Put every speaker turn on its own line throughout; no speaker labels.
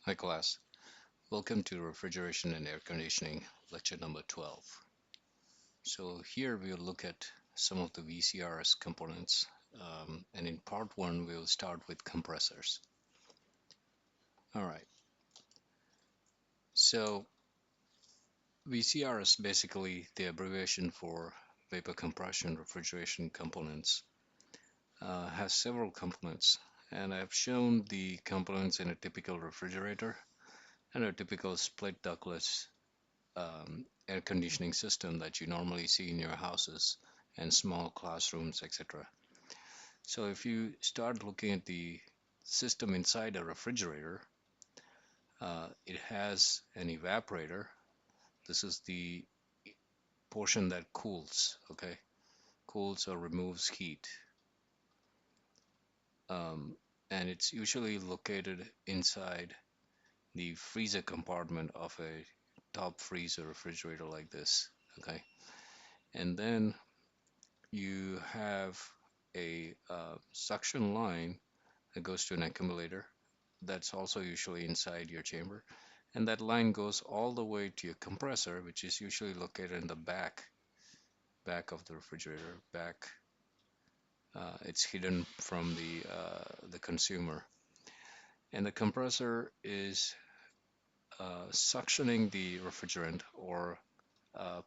Hi class, welcome to Refrigeration and Air Conditioning, lecture number 12. So here we'll look at some of the VCRS components, and in part 1 we'll start with compressors. Alright, so VCRS basically the abbreviation for vapor compression refrigeration components has several components, and I've shown the components in a typical refrigerator and a typical split ductless air conditioning system that you normally see in your houses and small classrooms, etc. So if you start looking at the system inside a refrigerator, it has an evaporator. This is the portion that cools, okay? Cools or removes heat. Um, and it's usually located inside the freezer compartment of a top freezer refrigerator like this, okay? And then you have a suction line that goes to an accumulator that's also usually inside your chamber, and that line goes all the way to your compressor, which is usually located in the back of the refrigerator. Back, it's hidden from the consumer, and the compressor is suctioning the refrigerant or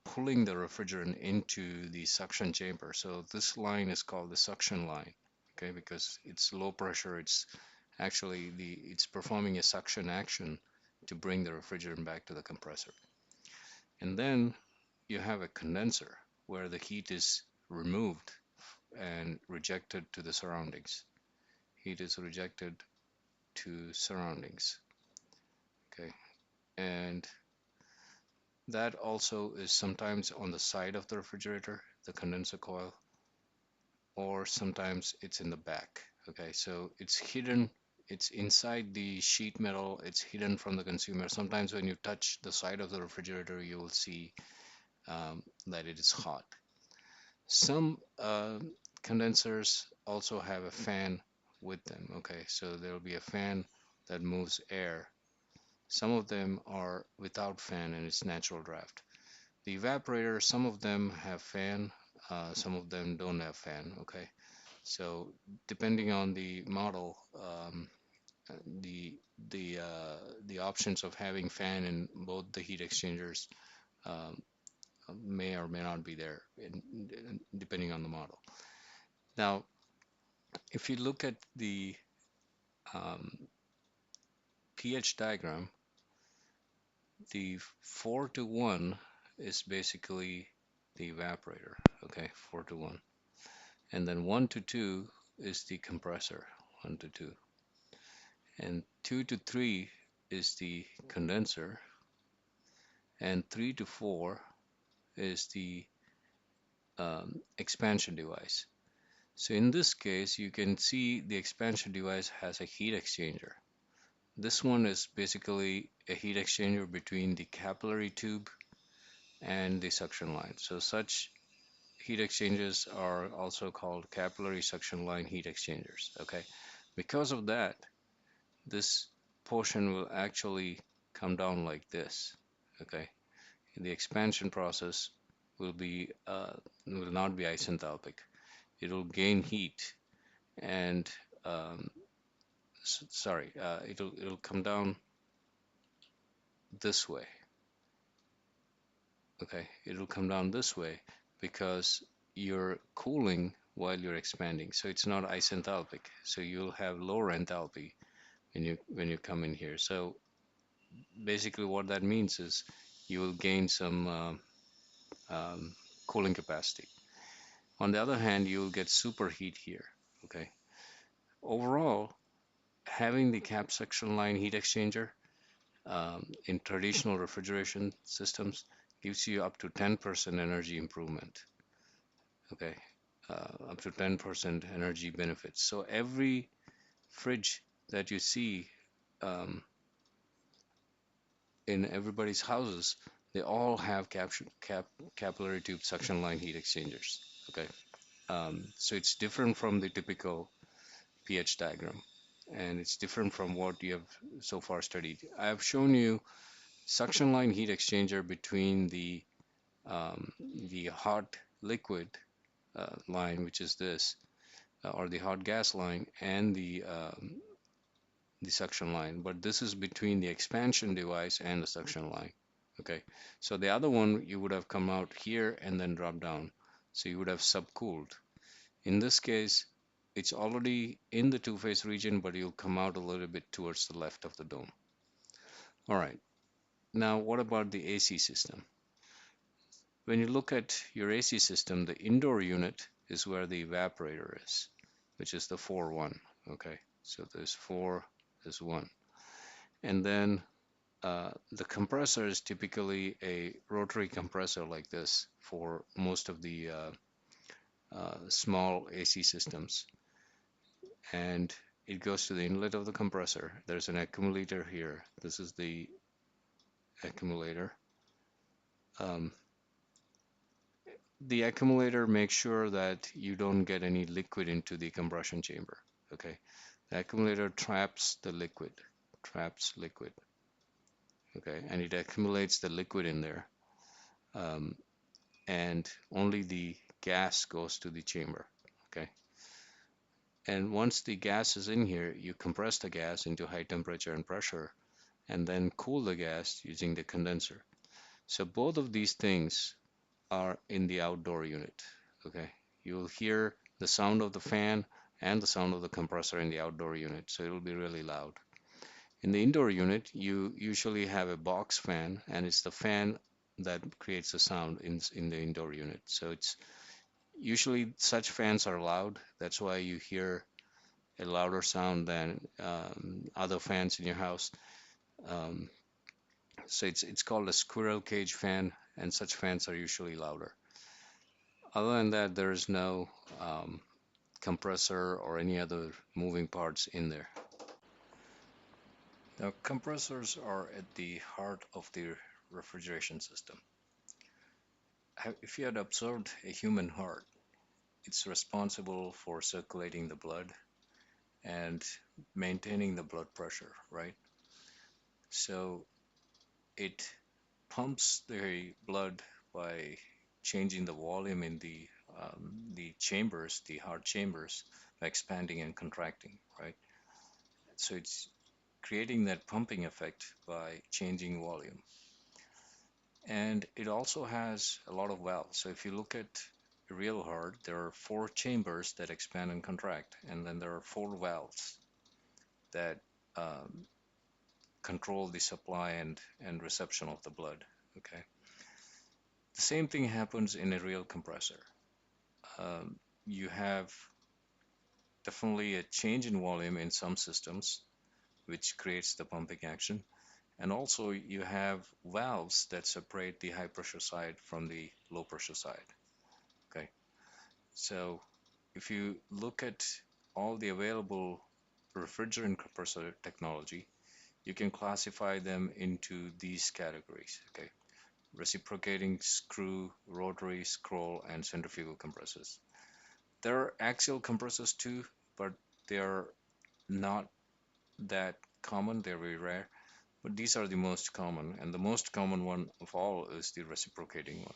pulling the refrigerant into the suction chamber. So this line is called the suction line, okay, because it's low pressure. It's performing a suction action to bring the refrigerant back to the compressor. And then you have a condenser where the heat is removed and rejected to the surroundings. Heat is rejected to surroundings, okay, and that also is sometimes on the side of the refrigerator, the condenser coil, or sometimes it's in the back. Okay, so it's hidden, it's inside the sheet metal, it's hidden from the consumer. Sometimes when you touch the side of the refrigerator, you will see that it is hot. Some condensers also have a fan with them. Okay, so there will be a fan that moves air. Some of them are without fan and it's natural draft. The evaporator, some of them have fan, some of them don't have fan. Okay, so depending on the model, the the options of having fan in both the heat exchangers um, may or may not be there, depending on the model. Now, if you look at the um, pH diagram, the 4 to 1 is basically the evaporator. Okay, 4 to 1, and then 1 to 2 is the compressor. 1 to 2, and 2 to 3 is the condenser, and 3 to 4 is the expansion device. So in this case, you can see the expansion device has a heat exchanger. This one is basically a heat exchanger between the capillary tube and the suction line. So such heat exchangers are also called capillary suction line heat exchangers. Okay, because of that, this portion will actually come down like this. Okay, the expansion process will be will not be isenthalpic. It will gain heat and sorry, it'll come down this way. Okay, it'll come down this way because you're cooling while you're expanding, so it's not isenthalpic. So you'll have lower enthalpy when you come in here. So basically, what that means is you will gain some cooling capacity. On the other hand, you'll get superheat here. Okay, overall, having the cap suction line heat exchanger in traditional refrigeration systems gives you up to 10% energy improvement. Okay, up to 10% energy benefits. So every fridge that you see um, in everybody's houses, they all have capillary tube suction line heat exchangers. Okay, so it's different from the typical pH diagram. and it's different from what you have so far studied. I have shown you suction line heat exchanger between the hot liquid line, which is this, or the hot gas line, and the suction line. But this is between the expansion device and the suction line. Okay, so the other one you would have come out here and then drop down. So you would have subcooled. In this case, it's already in the two-phase region, but you'll come out a little bit towards the left of the dome. All right, now what about the AC system? When you look at your AC system, the indoor unit is where the evaporator is, which is the 4-1. Okay, so there's 4, there's 1. And then the compressor is typically a rotary compressor like this for most of the small AC systems. And it goes to the inlet of the compressor. There's an accumulator here. This is the accumulator. Um, the accumulator makes sure that you don't get any liquid into the compression chamber. Okay, the accumulator traps liquid. Okay, and it accumulates the liquid in there, and only the gas goes to the chamber. Okay, and once the gas is in here, you compress the gas into high temperature and pressure, and then cool the gas using the condenser. So both of these things are in the outdoor unit. Okay, you'll hear the sound of the fan and the sound of the compressor in the outdoor unit, so it'll be really loud. In the indoor unit, you usually have a box fan, and it's the fan that creates the sound in the indoor unit. So it's usually such fans are loud. That's why you hear a louder sound than other fans in your house. Um, so it's called a squirrel cage fan, and such fans are usually louder. Other than that, there is no compressor or any other moving parts in there. Now, compressors are at the heart of the refrigeration system. If you had observed a human heart, it's responsible for circulating the blood and maintaining the blood pressure, right? So it pumps the blood by changing the volume in the chambers, the heart chambers, by expanding and contracting, right? So it's creating that pumping effect by changing volume. And it also has a lot of valves. So if you look at a real heart, there are 4 chambers that expand and contract, and then there are 4 valves that um, control the supply and reception of the blood. Okay. The same thing happens in a real compressor. You have definitely a change in volume in some systems, which creates the pumping action. And also you have valves that separate the high pressure side from the low pressure side. Okay. So if you look at all the available refrigerant compressor technology, you can classify them into these categories. Okay. Reciprocating screw, rotary, scroll, and centrifugal compressors. There are axial compressors too, but they are not that common. They're very rare, but these are the most common, and the most common one of all is the reciprocating one.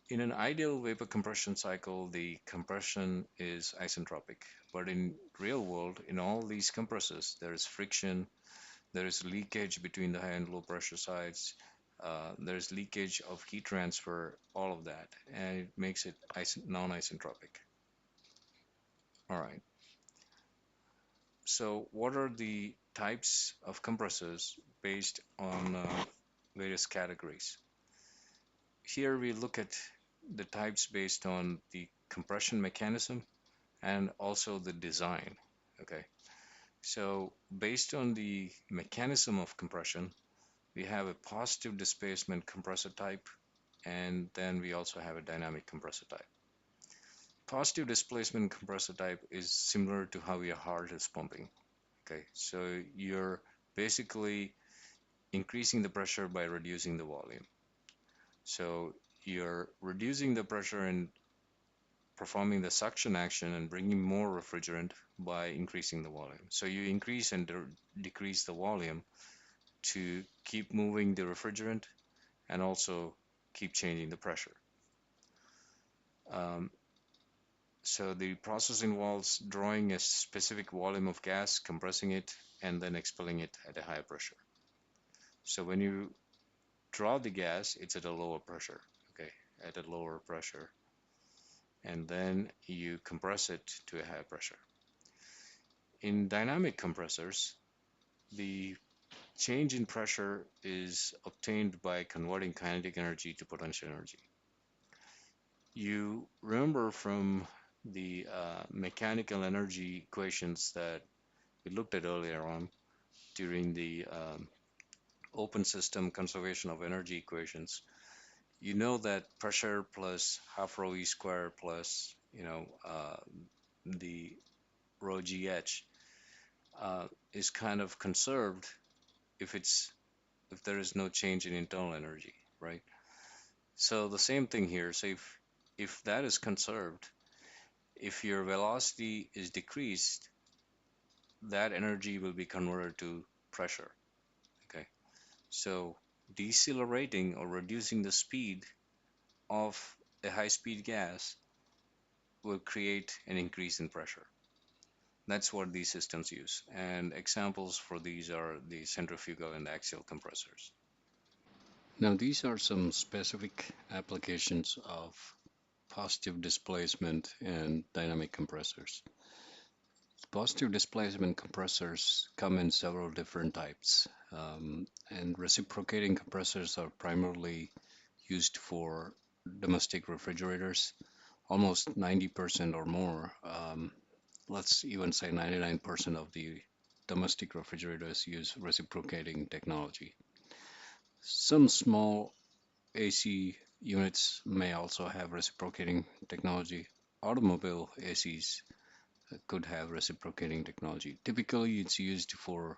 In an ideal vapor compression cycle, the compression is isentropic, but in real world, in all these compressors, there is friction, there is leakage between the high and low pressure sides, there's leakage of heat transfer, all of that, and it makes it non-isentropic. All right. So what are the types of compressors based on various categories? Here we look at the types based on the compression mechanism and also the design. Okay, so based on the mechanism of compression, we have a positive displacement compressor type, and then we also have a dynamic compressor type. Positive displacement compressor type is similar to how your heart is pumping. Okay, so you're basically increasing the pressure by reducing the volume. So you're reducing the pressure in performing the suction action and bringing more refrigerant by increasing the volume. So you increase and decrease the volume to keep moving the refrigerant and also keep changing the pressure. Um, so the process involves drawing a specific volume of gas, compressing it, and then expelling it at a higher pressure. So when you draw the gas, it's at a lower pressure, okay, at a lower pressure, and then you compress it to a higher pressure. In dynamic compressors, the change in pressure is obtained by converting kinetic energy to potential energy. You remember from the mechanical energy equations that we looked at earlier on during the open system conservation of energy equations. You know that pressure plus half rho E squared plus, the rho GH is kind of conserved if there is no change in internal energy, right? So the same thing here. So if that is conserved, if your velocity is decreased, that energy will be converted to pressure. Okay. So decelerating or reducing the speed of a high speed gas will create an increase in pressure. That's what these systems use. And examples for these are the centrifugal and axial compressors. Now, these are some specific applications of positive displacement and dynamic compressors. Positive displacement compressors come in several different types, and reciprocating compressors are primarily used for domestic refrigerators. Almost 90% or more, let's even say 99% of the domestic refrigerators use reciprocating technology. Some small AC units may also have reciprocating technology. Automobile ACs could have reciprocating technology. Typically, it's used for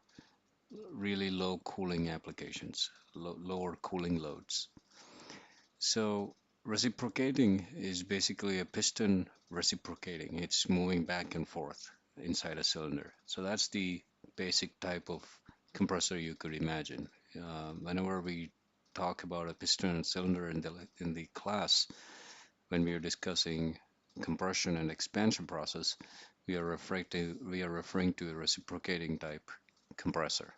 really low cooling applications, lower cooling loads. So reciprocating is basically a piston reciprocating. It's moving back and forth inside a cylinder. So that's the basic type of compressor you could imagine. Whenever we talk about a piston and cylinder in the class, when we are discussing compression and expansion process, we are referring to a reciprocating type compressor.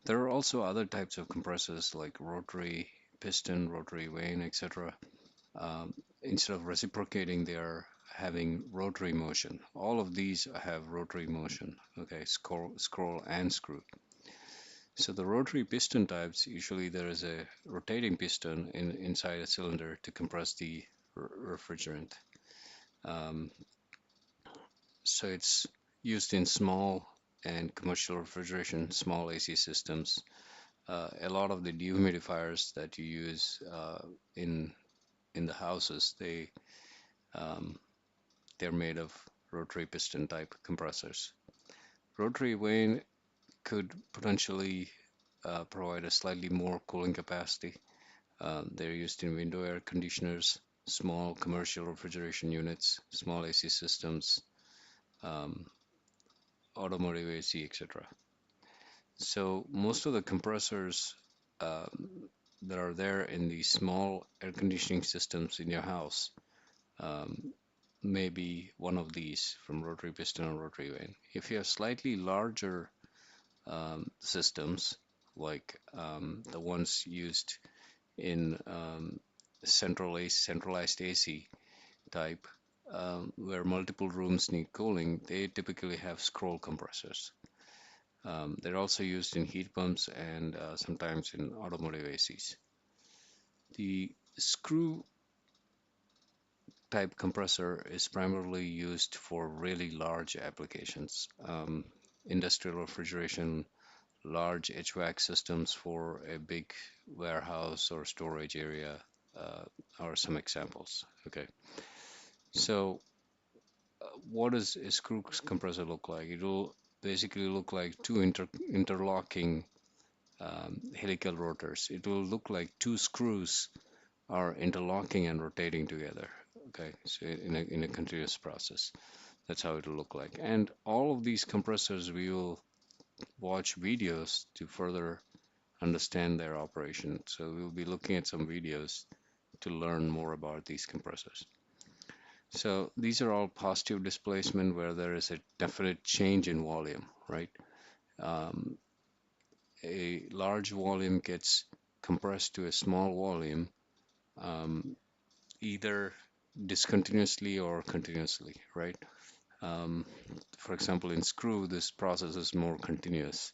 There are also other types of compressors like rotary piston, rotary vane, etc. Instead of reciprocating, they are having rotary motion. All of these have rotary motion, okay, scroll and screw. So the rotary piston types, usually there is a rotating piston inside a cylinder to compress the refrigerant. Um, so it's used in small and commercial refrigeration, small AC systems. A lot of the dehumidifiers that you use in the houses, um, they're made of rotary piston type compressors. Rotary vane could potentially provide a slightly more cooling capacity. They're used in window air conditioners, small commercial refrigeration units, small AC systems, um, automotive AC, etc. So most of the compressors that are there in the small air conditioning systems in your house um, may be one of these from rotary piston or rotary vane. If you have slightly larger systems, like the ones used in centralized AC type, where multiple rooms need cooling, they typically have scroll compressors. They're also used in heat pumps and sometimes in automotive ACs. The screw type compressor is primarily used for really large applications, industrial refrigeration, large HVAC systems for a big warehouse or storage area are some examples. Okay, so what does a screw compressor look like? It will basically look like two interlocking helical rotors. It will look like two screws are interlocking and rotating together. Okay, so in a continuous process, that's how it'll look like. And all of these compressors, we will watch videos to further understand their operation. So we'll be looking at some videos to learn more about these compressors. So these are all positive displacement where there is a definite change in volume, right? Um, a large volume gets compressed to a small volume, um, either discontinuously or continuously, right? Um, for example, in screw, this process is more continuous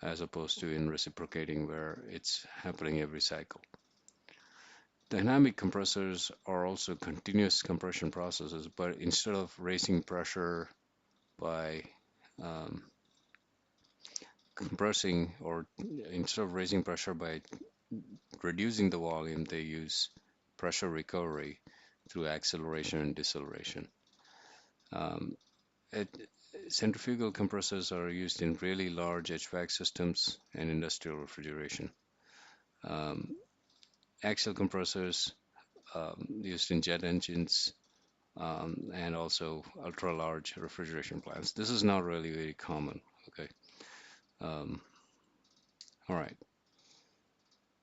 as opposed to in reciprocating where it's happening every cycle. Dynamic compressors are also continuous compression processes, but instead of raising pressure by um, compressing or instead of raising pressure by reducing the volume, they use pressure recovery through acceleration and deceleration. Um, it, Centrifugal compressors are used in really large HVAC systems and industrial refrigeration. Um, Axial compressors used in jet engines and also ultra large refrigeration plants. This is not really very common. Okay. Um, all right.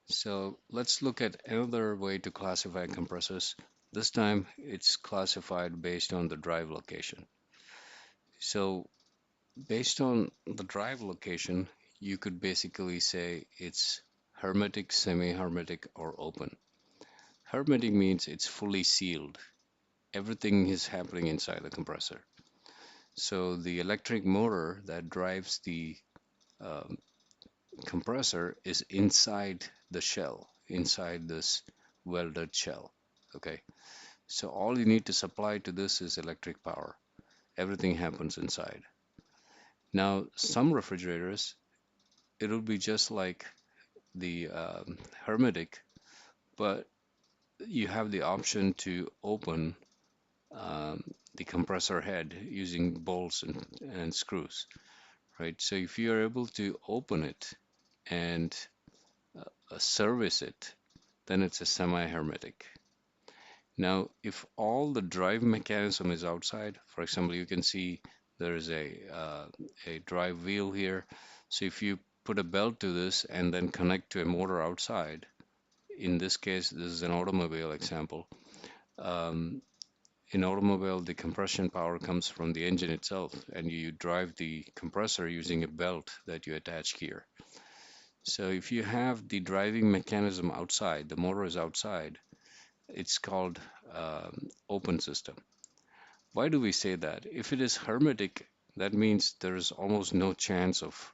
So let's look at another way to classify compressors. This time it's classified based on the drive location. So based on the drive location, you could basically say it's hermetic, semi-hermetic, or open. Hermetic means it's fully sealed. Everything is happening inside the compressor. So the electric motor that drives the um, compressor is inside the shell, inside this welded shell. Okay, so all you need to supply to this is electric power. Everything happens inside. Now, some refrigerators, it'll be just like the hermetic, but you have the option to open um, the compressor head using bolts and screws, right? So if you are able to open it and service it, then it's a semi-hermetic. Now, if all the drive mechanism is outside, for example, you can see there is a drive wheel here. So if you put a belt to this and then connect to a motor outside, in this case, this is an automobile example. Um, in automobile, the compression power comes from the engine itself, and you drive the compressor using a belt that you attach here. So if you have the driving mechanism outside, the motor is outside, it's called open system. Why do we say that? If it is hermetic, that means there is almost no chance of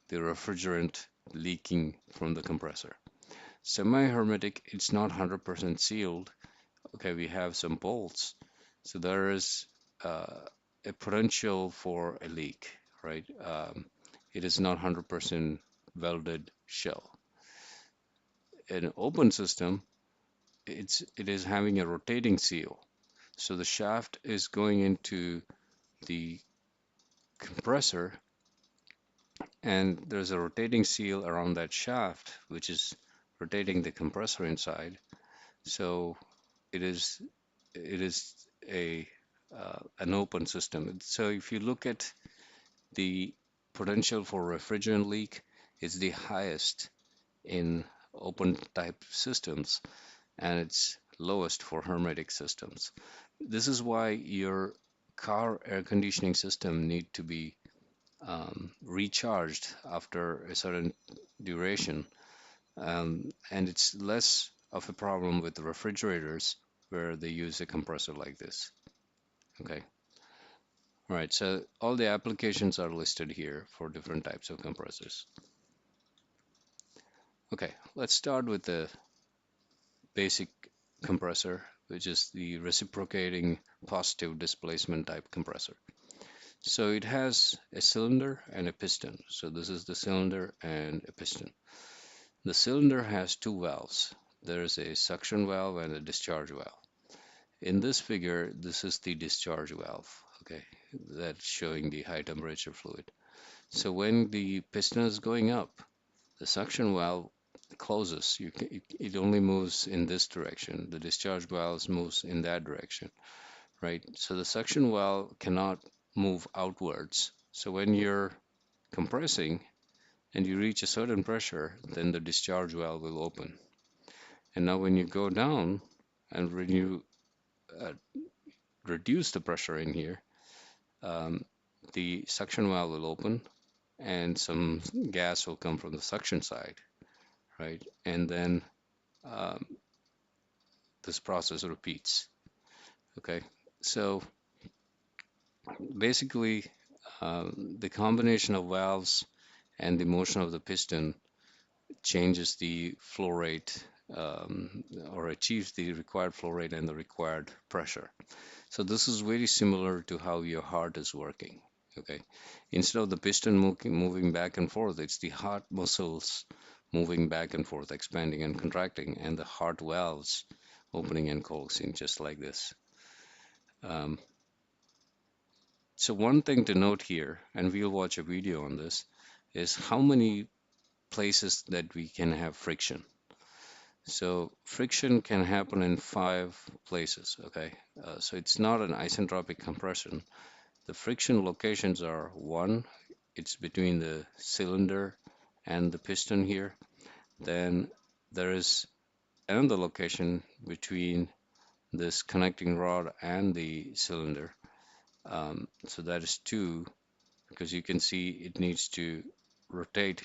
the refrigerant leaking from the compressor. Semi-hermetic, it's not 100% sealed. Okay, we have some bolts, so there is a potential for a leak, right? It is not 100% welded shell. In an open system, it is having a rotating seal. So the shaft is going into the compressor, and there's a rotating seal around that shaft, which is rotating the compressor inside. So it is it is a an open system. So if you look at the potential for refrigerant leak, it's the highest in open type systems, and it's lowest for hermetic systems. This is why your car air conditioning system need to be recharged after a certain duration, and it's less of a problem with the refrigerators where they use a compressor like this. Okay, all right, so all the applications are listed here for different types of compressors. Okay, let's start with the basic compressor, which is the reciprocating positive displacement type compressor. So it has a cylinder and a piston. So this is the cylinder and a piston. The cylinder has two valves. There is a suction valve and a discharge valve. In this figure, this is the discharge valve, okay, that's showing the high temperature fluid. So when the piston is going up, the suction valve closes, it only moves in this direction. The discharge valve moves in that direction, right? So the suction valve cannot move outwards. So when you're compressing and you reach a certain pressure, then the discharge valve will open. And now when you go down and when you uh, reduce the pressure in here, um, the suction valve will open and some gas will come from the suction side, right? And then um, this process repeats. Okay, so basically, the combination of valves and the motion of the piston changes the flow rate, or achieves the required flow rate and the required pressure. So this is very similar to how your heart is working. Okay, instead of the piston moving back and forth, it's the heart muscles moving back and forth, expanding and contracting, and the heart valves opening and closing, just like this. Um, so one thing to note here, and we'll watch a video on this, is how many places that we can have friction. So friction can happen in 5 places, okay? So it's not an isentropic compression. The friction locations are: one, it's between the cylinder and the piston here. Then there is another location between this connecting rod and the cylinder. So that is 2, because you can see it needs to rotate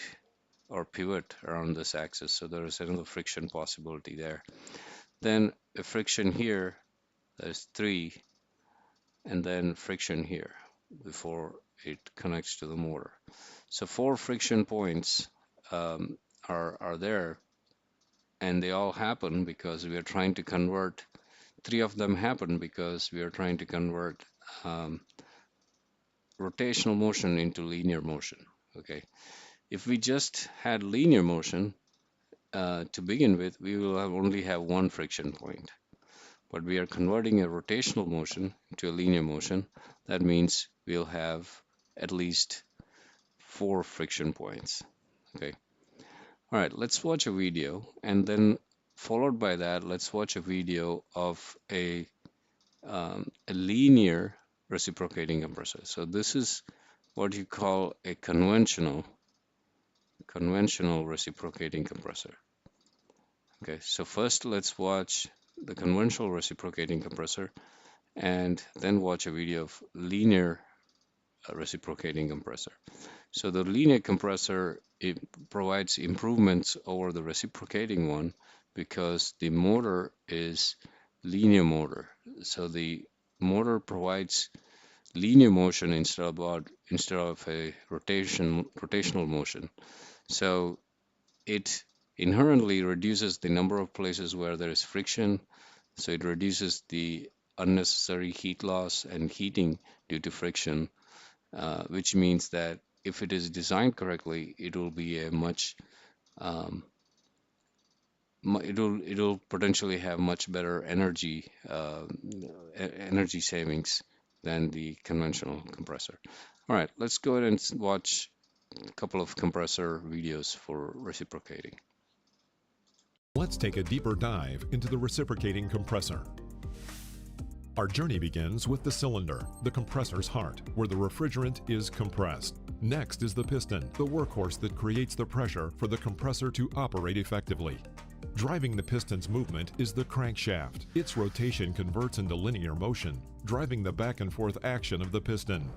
or pivot around this axis. So there is another friction possibility there. Then a friction here, that is 3, and then friction here before it connects to the motor. So 4 friction points um, are there, and they all happen because we are trying to convert. 3 of them happen because we are trying to convert um, rotational motion into linear motion. Okay, if we just had linear motion to begin with, we will only have 1 friction point. But we are converting a rotational motion to a linear motion. That means we'll have at least 4 friction points. Okay. All right, let's watch a video, and then followed by that, let's watch a video of a linear reciprocating compressor. So this is what you call a conventional reciprocating compressor. Okay, so first let's watch the conventional reciprocating compressor, and then watch a video of linear reciprocating compressor. So the linear compressor, it provides improvements over the reciprocating one because the motor is linear motor. So the motor provides linear motion instead of a rotational motion. So it inherently reduces the number of places where there is friction. So it reduces the unnecessary heat loss and heating due to friction, which means that if it is designed correctly, it will be a much it'll potentially have much better energy savings than the conventional compressor. All right, let's go ahead and watch a couple of compressor videos for reciprocating.
Let's take a deeper dive into the reciprocating compressor. Our journey begins with the cylinder, the compressor's heart, where the refrigerant is compressed. Next is the piston, the workhorse that creates the pressure for the compressor to operate effectively. Driving the piston's movement is the crankshaft. Its rotation converts into linear motion, driving the back and forth action of the piston.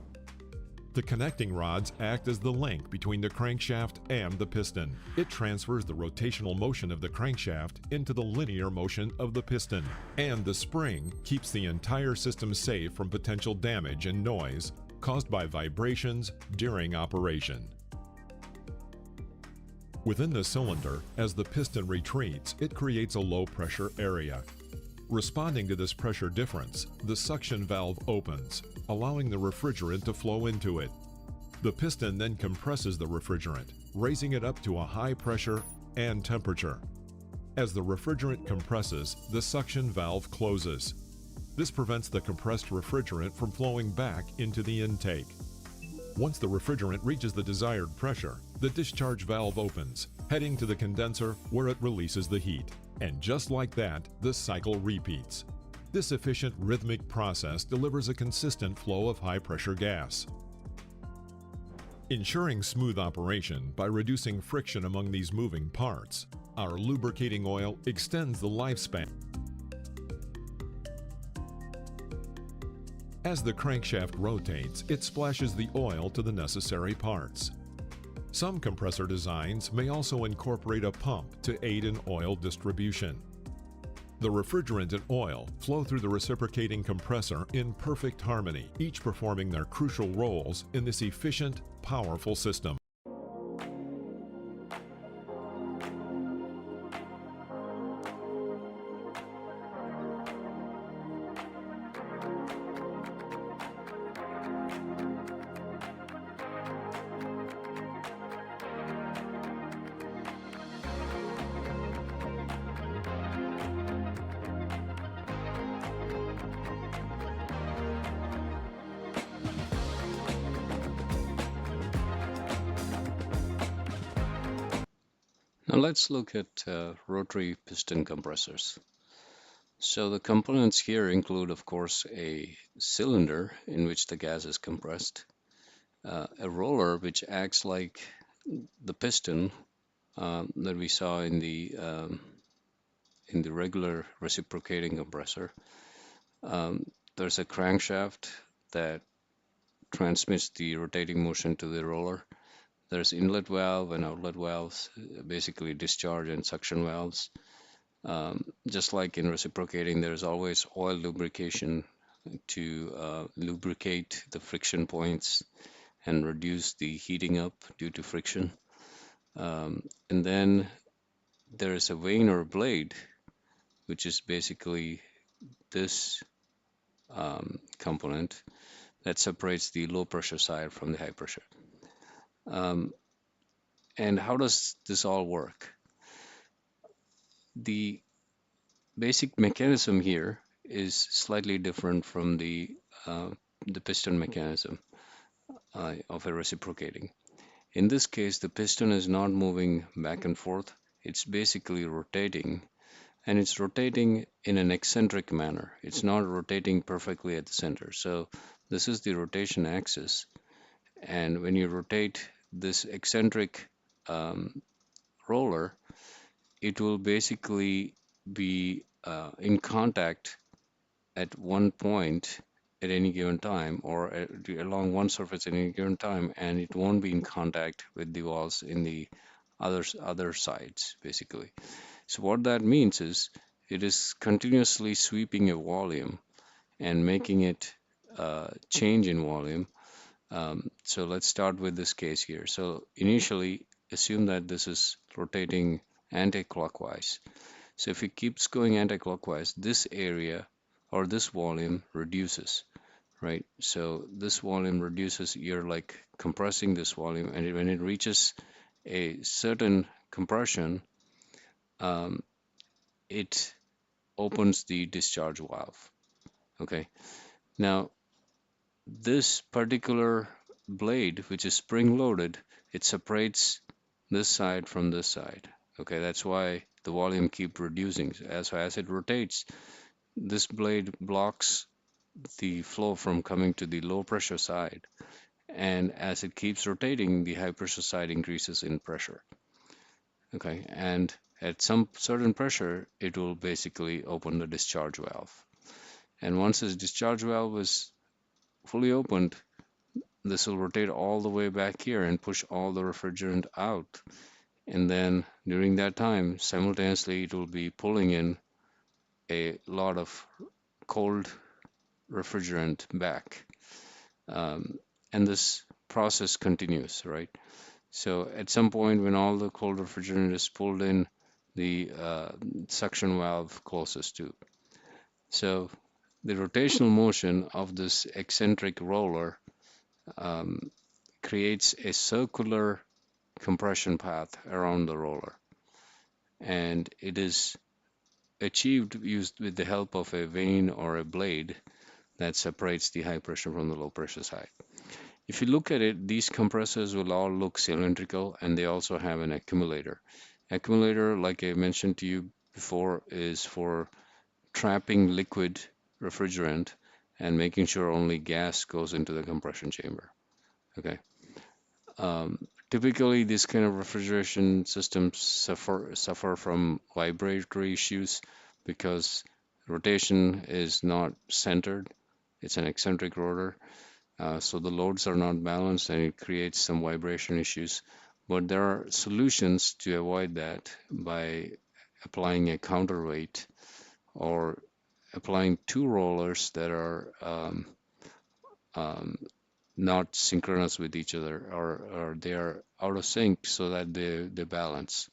The connecting rods act as the link between the crankshaft and the piston. It transfers the rotational motion of the crankshaft into the linear motion of the piston. And the spring keeps the entire system safe from potential damage and noise caused by vibrations during operation. Within the cylinder, as the piston retreats, it creates a low-pressure area. Responding to this pressure difference, the suction valve opens, allowing the refrigerant to flow into it. The piston then compresses the refrigerant, raising it up to a high pressure and temperature. As the refrigerant compresses, the suction valve closes. This prevents the compressed refrigerant from flowing back into the intake. Once the refrigerant reaches the desired pressure, the discharge valve opens, heading to the condenser where it releases the heat. And just like that, the cycle repeats. This efficient rhythmic process delivers a consistent flow of high-pressure gas. Ensuring smooth operation by reducing friction among these moving parts, our lubricating oil extends the lifespan. As the crankshaft rotates, it splashes the oil to the necessary parts. Some compressor designs may also incorporate a pump to aid in oil distribution. The refrigerant and oil flow through the reciprocating compressor in perfect harmony, each performing their crucial roles in this efficient, powerful system.
Now let's look at rotary piston compressors. So the components here include, of course, a cylinder in which the gas is compressed, a roller which acts like the piston that we saw in the regular reciprocating compressor. There's a crankshaft that transmits the rotating motion to the roller. There's inlet valve and outlet valves, basically discharge and suction valves. Just like in reciprocating, there's always oil lubrication to lubricate the friction points and reduce the heating up due to friction. And then there is a vane or blade, which is basically this component that separates the low pressure side from the high pressure. And how does this all work? The basic mechanism here is slightly different from the piston mechanism of a reciprocating. In this case, the piston is not moving back and forth. It's basically rotating, and it's rotating in an eccentric manner. It's not rotating perfectly at the center. So this is the rotation axis. And when you rotate this eccentric roller, it will basically be in contact at one point at any given time, or along one surface at any given time, and it won't be in contact with the walls in the other sides, basically. So what that means is it is continuously sweeping a volume and making it change in volume. So let's start with this case here. So initially, assume that this is rotating anti-clockwise. So if it keeps going anti-clockwise, this area or this volume reduces, right? So this volume reduces, you're like compressing this volume, and when it reaches a certain compression, it opens the discharge valve. Okay, now this particular blade, which is spring-loaded, it separates this side from this side. Okay, that's why the volume keeps reducing. As it rotates, this blade blocks the flow from coming to the low pressure side. And as it keeps rotating, the high pressure side increases in pressure. Okay, and at some certain pressure, it will basically open the discharge valve. And once this discharge valve is fully opened, this will rotate all the way back here and push all the refrigerant out. And then during that time, simultaneously, it will be pulling in a lot of cold refrigerant back. And this process continues, right? So at some point, when all the cold refrigerant is pulled in, the suction valve closes too. So the rotational motion of this eccentric roller creates a circular compression path around the roller, and it is achieved with the help of a vane or a blade that separates the high pressure from the low pressure side. If you look at it, these compressors will all look cylindrical and they also have an accumulator. Accumulator, like I mentioned to you before, is for trapping liquid refrigerant and making sure only gas goes into the compression chamber. Okay. Typically, this kind of refrigeration systems suffer from vibratory issues because rotation is not centered. It's an eccentric rotor, so the loads are not balanced and it creates some vibration issues. But there are solutions to avoid that by applying a counterweight or applying two rollers that are um, not synchronous with each other, or they are out of sync so that they balance.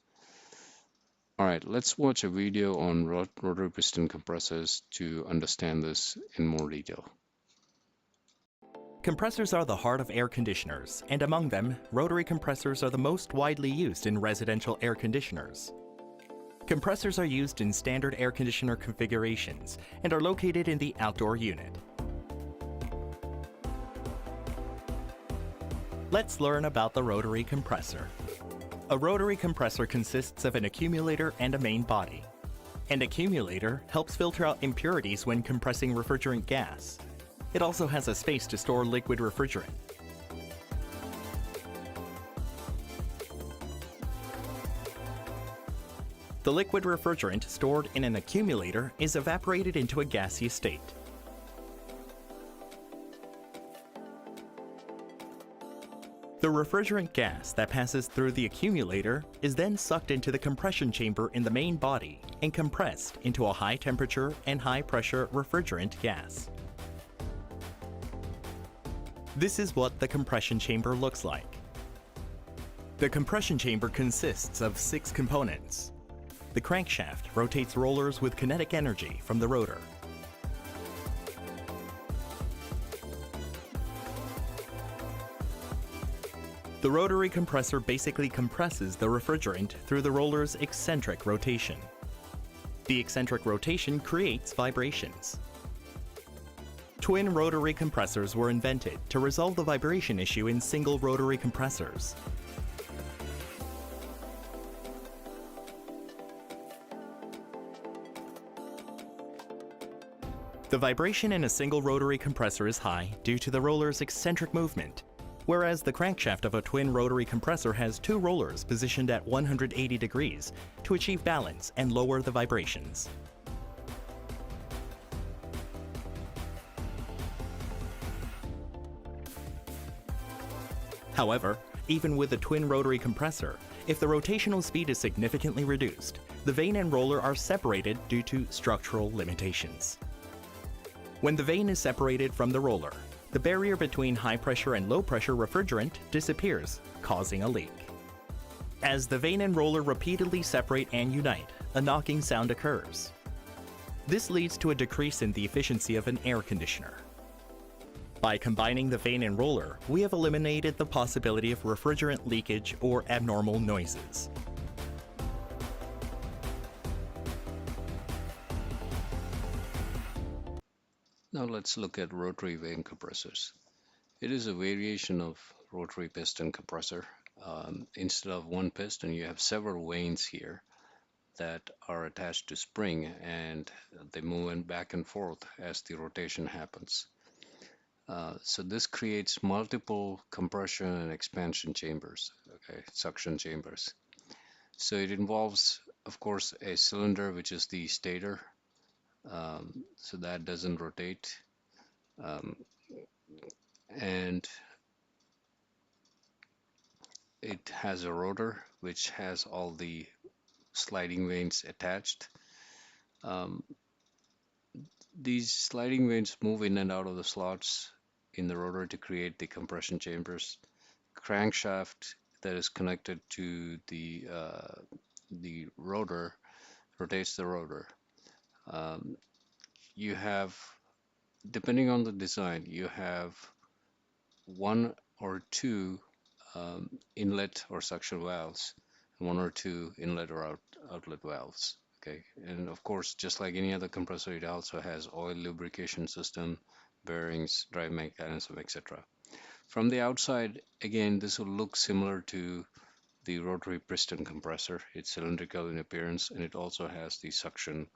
All right, let's watch a video on rotary piston compressors to understand this in more detail.
Compressors are the heart of air conditioners, and among them, rotary compressors are the most widely used in residential air conditioners. Compressors are used in standard air conditioner configurations and are located in the outdoor unit. Let's learn about the rotary compressor. A rotary compressor consists of an accumulator and a main body. An accumulator helps filter out impurities when compressing refrigerant gas. It also has a space to store liquid refrigerant. The liquid refrigerant stored in an accumulator is evaporated into a gaseous state. The refrigerant gas that passes through the accumulator is then sucked into the compression chamber in the main body and compressed into a high temperature and high pressure refrigerant gas. This is what the compression chamber looks like. The compression chamber consists of 6 components. The crankshaft rotates rollers with kinetic energy from the rotor. The rotary compressor basically compresses the refrigerant through the roller's eccentric rotation. The eccentric rotation creates vibrations. Twin rotary compressors were invented to resolve the vibration issue in single rotary compressors. The vibration in a single rotary compressor is high due to the roller's eccentric movement, whereas the crankshaft of a twin rotary compressor has 2 rollers positioned at 180 degrees to achieve balance and lower the vibrations. However, even with a twin rotary compressor, if the rotational speed is significantly reduced, the vane and roller are separated due to structural limitations. When the vane is separated from the roller, the barrier between high pressure and low pressure refrigerant disappears, causing a leak. As the vane and roller repeatedly separate and unite, a knocking sound occurs. This leads to a decrease in the efficiency of an air conditioner. By combining the vane and roller, we have eliminated the possibility of refrigerant leakage or abnormal noises.
Now let's look at rotary vane compressors. It is a variation of rotary piston compressor. Instead of one piston, you have several vanes here that are attached to spring and they move in back and forth as the rotation happens. So this creates multiple compression and expansion chambers, okay, suction chambers. So it involves, of course, a cylinder, which is the stator, so that doesn't rotate. Um, and it has a rotor, which has all the sliding vanes attached. Um, these sliding vanes move in and out of the slots in the rotor to create the compression chambers. Crankshaft that is connected to the rotor rotates the rotor. Um, you have, depending on the design, you have 1 or 2 inlet or suction valves, 1 or 2 inlet or outlet valves. Okay, and of course, just like any other compressor, it also has oil lubrication system, bearings, drive mechanism, etc. From the outside, again, this will look similar to the rotary piston compressor. It's cylindrical in appearance, and it also has the suction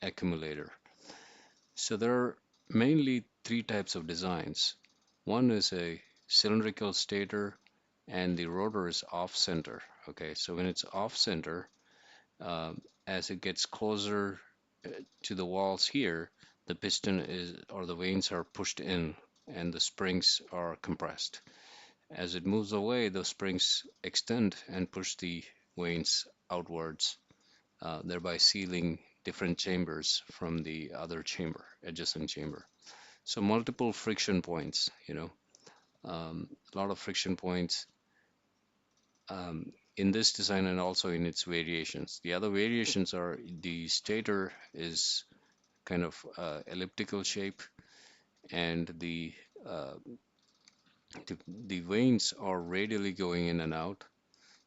accumulator. So there are mainly three types of designs. One is a cylindrical stator, and the rotor is off center. Okay, so when it's off center, as it gets closer to the walls here, the piston is, or the vanes are pushed in and the springs are compressed. As it moves away, the springs extend and push the vanes outwards, thereby sealing different chambers from the other chamber, adjacent chamber. So multiple friction points, a lot of friction points in this design and also in its variations. The other variations are the stator is kind of elliptical shape, and the vanes are radially going in and out.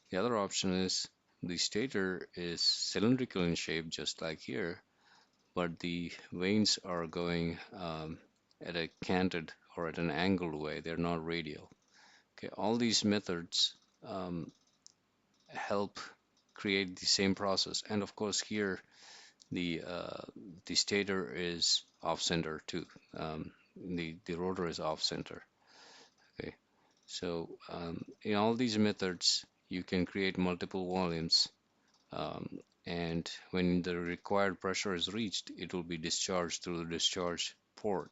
The other option is the stator is cylindrical in shape, just like here, but the vanes are going at a canted or at an angled way. They're not radial. Okay, all these methods help create the same process. And of course, here the stator is off center too. The rotor is off center. Okay, so in all these methods, you can create multiple volumes, um, and when the required pressure is reached, it will be discharged through the discharge port.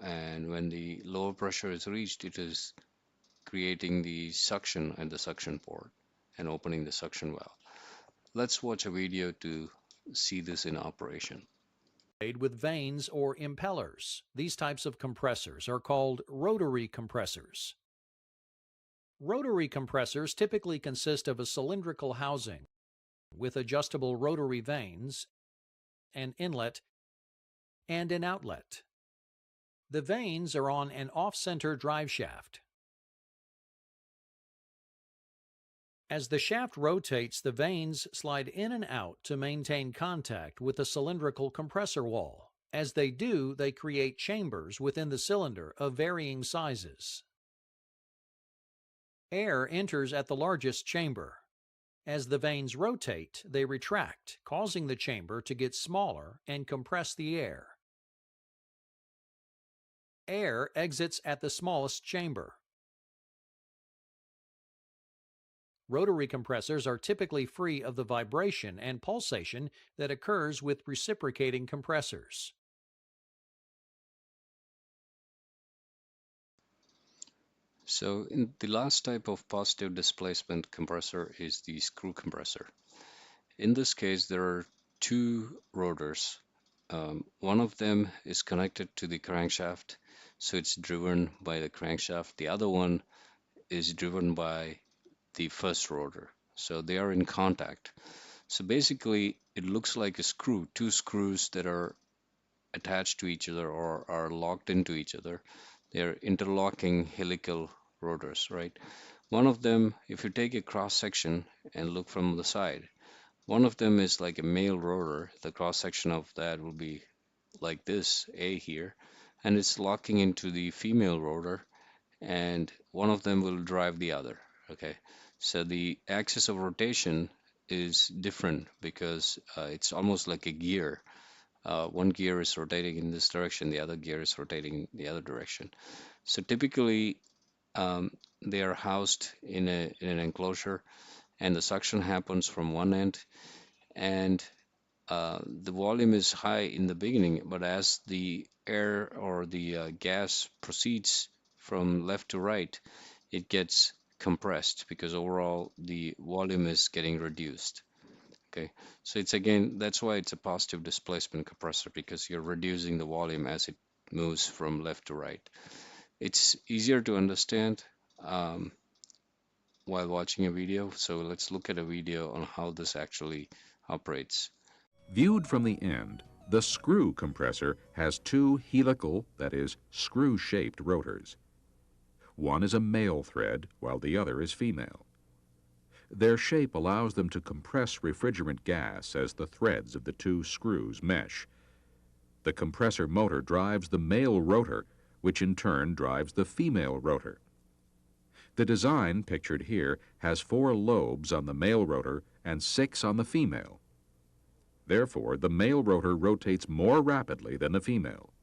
And when the lower pressure is reached, it is creating the suction at the suction port and opening the suction valve. Let's watch a video to see this in operation.
Made with vanes or impellers. These types of compressors are called rotary compressors. Rotary compressors typically consist of a cylindrical housing with adjustable rotary vanes, an inlet, and an outlet. The vanes are on an off-center drive shaft. As the shaft rotates, the vanes slide in and out to maintain contact with the cylindrical compressor wall. As they do, they create chambers within the cylinder of varying sizes. Air enters at the largest chamber. As the vanes rotate, they retract, causing the chamber to get smaller and compress the air. Air exits at the smallest chamber. Rotary compressors are typically free of the vibration and pulsation that occurs with reciprocating compressors.
So the last type of positive displacement compressor is the screw compressor. In this case, there are two rotors. One of them is connected to the crankshaft, so it's driven by the crankshaft. The other one is driven by the first rotor. So they are in contact. So basically, it looks like a screw, two screws that are attached to each other or are locked into each other. They're interlocking helical rotors, right? One of them, if you take a cross section and look from the side, one of them is like a male rotor. The cross section of that will be like this, A here, and it's locking into the female rotor, and one of them will drive the other. Okay, so the axis of rotation is different because it's almost like a gear. One gear is rotating in this direction, the other gear is rotating in the other direction. So typically, they are housed in an enclosure, and the suction happens from one end, and the volume is high in the beginning, but as the air or the gas proceeds from left to right, it gets compressed because overall the volume is getting reduced. Okay, so it's again, that's why it's a positive displacement compressor, because you're reducing the volume as it moves from left to right. It's easier to understand while watching a video, so let's look at a video on how this actually operates.
Viewed from the end, the screw compressor has two helical, that is, screw-shaped rotors. One is a male thread, while the other is female. Their shape allows them to compress refrigerant gas as the threads of the two screws mesh. The compressor motor drives the male rotor, which in turn drives the female rotor. The design, pictured here, has 4 lobes on the male rotor and 6 on the female. Therefore, the male rotor rotates more rapidly than the female.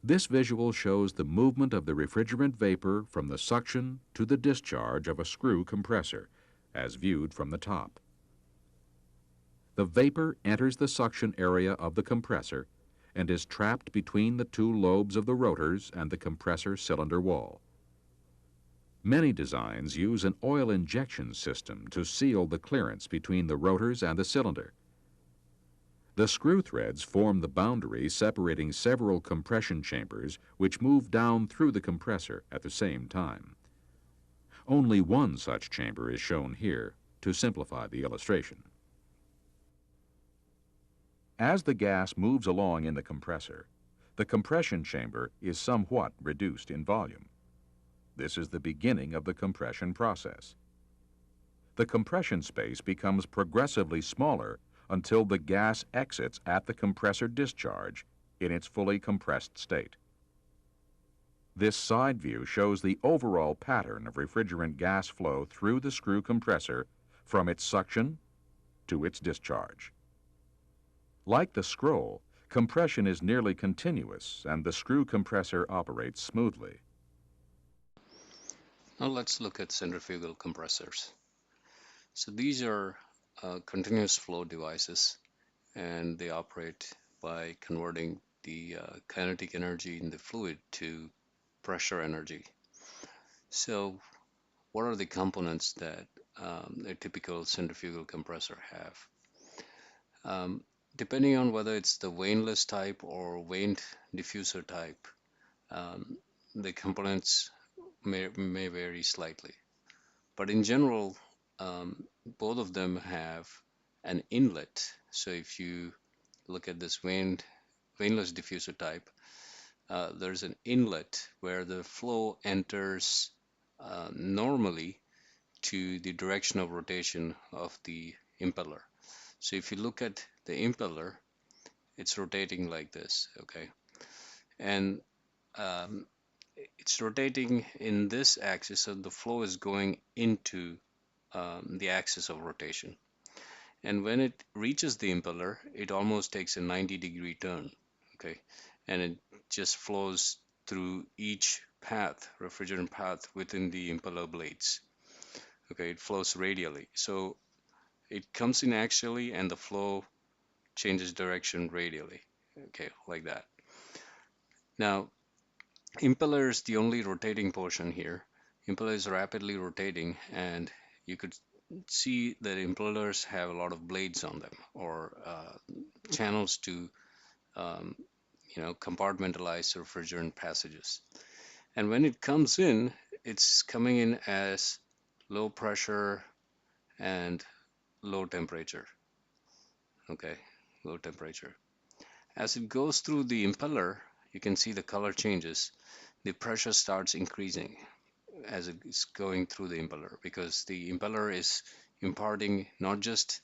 This visual shows the movement of the refrigerant vapor from the suction to the discharge of a screw compressor, as viewed from the top. The vapor enters the suction area of the compressor and is trapped between the 2 lobes of the rotors and the compressor cylinder wall. Many designs use an oil injection system to seal the clearance between the rotors and the cylinder. The screw threads form the boundary separating several compression chambers which move down through the compressor at the same time. Only one such chamber is shown here to simplify the illustration. As the gas moves along in the compressor, the compression chamber is somewhat reduced in volume. This is the beginning of the compression process. The compression space becomes progressively smaller until the gas exits at the compressor discharge in its fully compressed state. This side view shows the overall pattern of refrigerant gas flow through the screw compressor from its suction to its discharge. Like the scroll, compression is nearly continuous and the screw compressor operates smoothly.
Now let's look at centrifugal compressors. So these are continuous flow devices, and they operate by converting the kinetic energy in the fluid to pressure energy. So what are the components that a typical centrifugal compressor have? Depending on whether it's the vaneless type or vaned diffuser type, the components may vary slightly. But in general, both of them have an inlet. So if you look at this vaneless diffuser type, there's an inlet where the flow enters normally to the direction of rotation of the impeller. So if you look at the impeller, it's rotating like this, okay? And it's rotating in this axis, so the flow is going into the axis of rotation. And when it reaches the impeller, it almost takes a 90-degree turn, okay? And it just flows through each path, refrigerant path within the impeller blades. Okay, it flows radially. So it comes in axially and the flow changes direction radially, okay, like that. Now, impeller is the only rotating portion here. Impeller is rapidly rotating, and you could see that impellers have a lot of blades on them, or channels to compartmentalize refrigerant passages. And when it comes in, it's coming in as low pressure and low temperature. Okay, low temperature. As it goes through the impeller, you can see the color changes. The pressure starts increasing as it's going through the impeller, because the impeller is imparting not just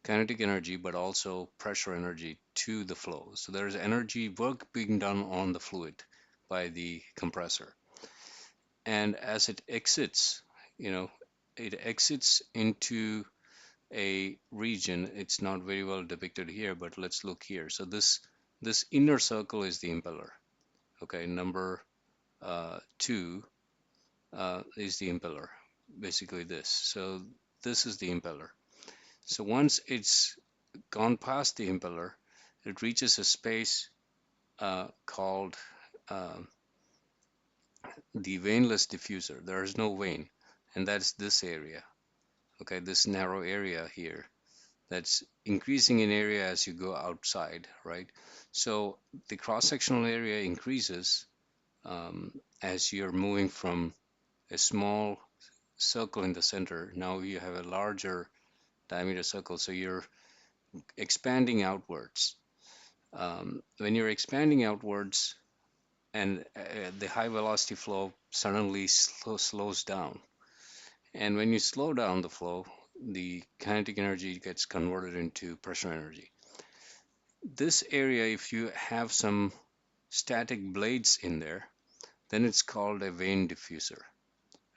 kinetic energy but also pressure energy to the flow. So there's energy work being done on the fluid by the compressor. And as it exits, it exits into a region. It's not very well depicted here, but let's look here. So this inner circle is the impeller. Okay, number 2 is the impeller, basically this. So this is the impeller. So once it's gone past the impeller, it reaches a space called the vaneless diffuser. There is no vane, and that's this area. Okay, this narrow area here. That's increasing in area as you go outside, right? So the cross-sectional area increases as you're moving from a small circle in the center. Now you have a larger diameter circle, so you're expanding outwards. When you're expanding outwards, and the high velocity flow suddenly slows down. And when you slow down the flow, the kinetic energy gets converted into pressure energy. This area, if you have some static blades in there, then it's called a vane diffuser.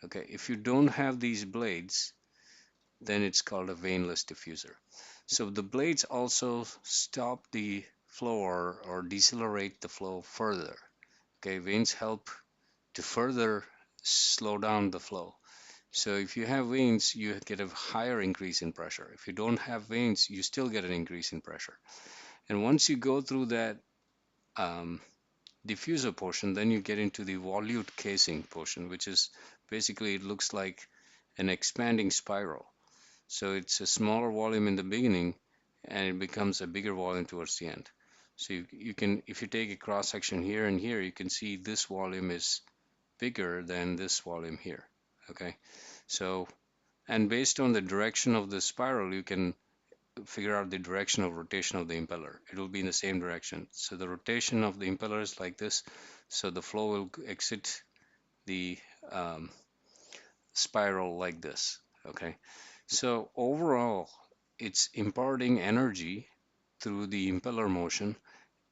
Okay, if you don't have these blades, then it's called a vaneless diffuser. So the blades also stop the flow or decelerate the flow further. Okay, vanes help to further slow down the flow. So if you have vanes, you get a higher increase in pressure. If you don't have vanes, you still get an increase in pressure. And once you go through that um, diffuser portion, then you get into the volute casing portion, which is basically it looks like an expanding spiral. So it's a smaller volume in the beginning and it becomes a bigger volume towards the end. So you can, if you take a cross section here and here, you can see this volume is bigger than this volume here. Okay, so and based on the direction of the spiral, you can figure out the direction of rotation of the impeller. It will be in the same direction. So the rotation of the impeller is like this. So the flow will exit the spiral like this. Okay. So overall, it's imparting energy through the impeller motion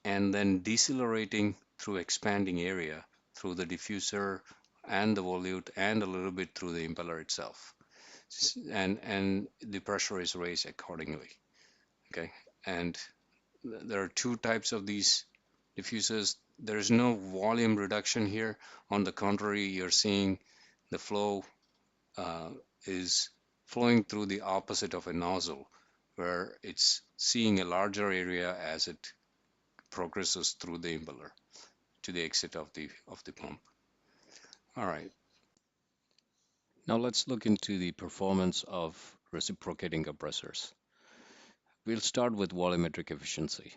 and then decelerating through expanding area through the diffuser and the volute and a little bit through the impeller itself. And the pressure is raised accordingly. Okay, and there are two types of these diffusers. There is no volume reduction here. On the contrary, you're seeing the flow uh, is flowing through the opposite of a nozzle, where it's seeing a larger area as it progresses through the impeller to the exit of the pump. All right. Now let's look into the performance of reciprocating compressors. We'll start with volumetric efficiency.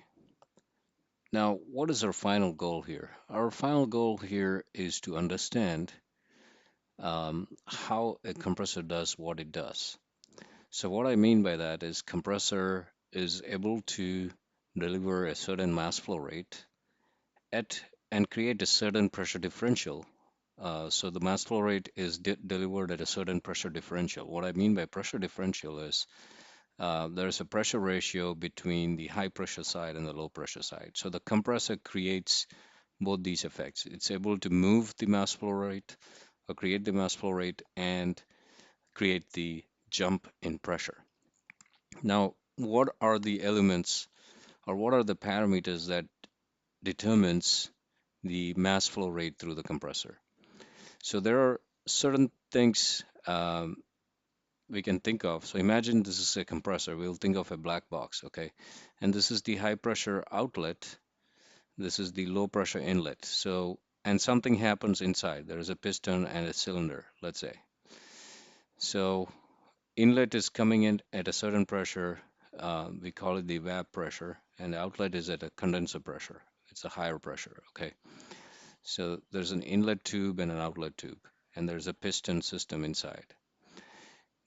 Now, what is our final goal here? Our final goal here is to understand how a compressor does what it does. So what I mean by that is compressor is able to deliver a certain mass flow rate at and create a certain pressure differential. So the mass flow rate is delivered at a certain pressure differential. What I mean by pressure differential is there's a pressure ratio between the high pressure side and the low pressure side. So the compressor creates both these effects. It's able to move the mass flow rate or create the mass flow rate and create the jump in pressure. Now, what are the elements or what are the parameters that determines the mass flow rate through the compressor? So there are certain things we can think of. So imagine this is a compressor. We'll think of a black box, okay? And this is the high pressure outlet. This is the low pressure inlet. So, and something happens inside. There is a piston and a cylinder, let's say. So inlet is coming in at a certain pressure. We call it the vap pressure, and the outlet is at a condenser pressure. It's a higher pressure, okay? So there's an inlet tube and an outlet tube, and there's a piston system inside.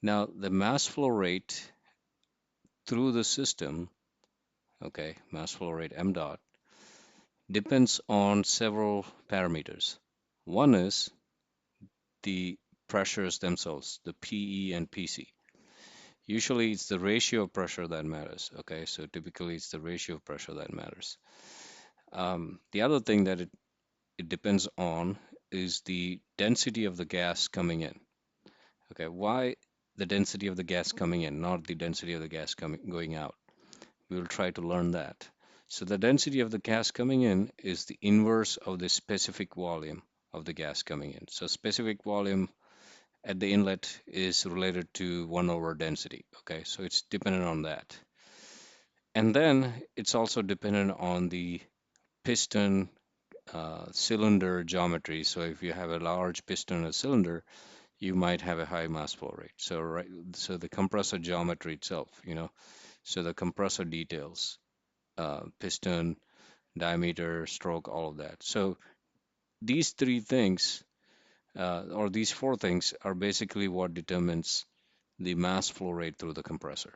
Now, the mass flow rate through the system, okay, mass flow rate m dot, depends on several parameters. One is the pressures themselves, the PE and PC. Usually it's the ratio of pressure that matters, okay? So typically it's the ratio of pressure that matters. The other thing that it depends on is the density of the gas coming in. Okay, why the density of the gas coming in, not the density of the gas going out? We will try to learn that. So the density of the gas coming in is the inverse of the specific volume of the gas coming in. So specific volume at the inlet is related to 1 over density. Okay, so it's dependent on that. And then it's also dependent on the piston cylinder geometry. So if you have a large piston and a cylinder, you might have a high mass flow rate. So the compressor geometry itself, so the compressor details, piston, diameter, stroke, all of that. So these three things, or these four things, are basically what determines the mass flow rate through the compressor.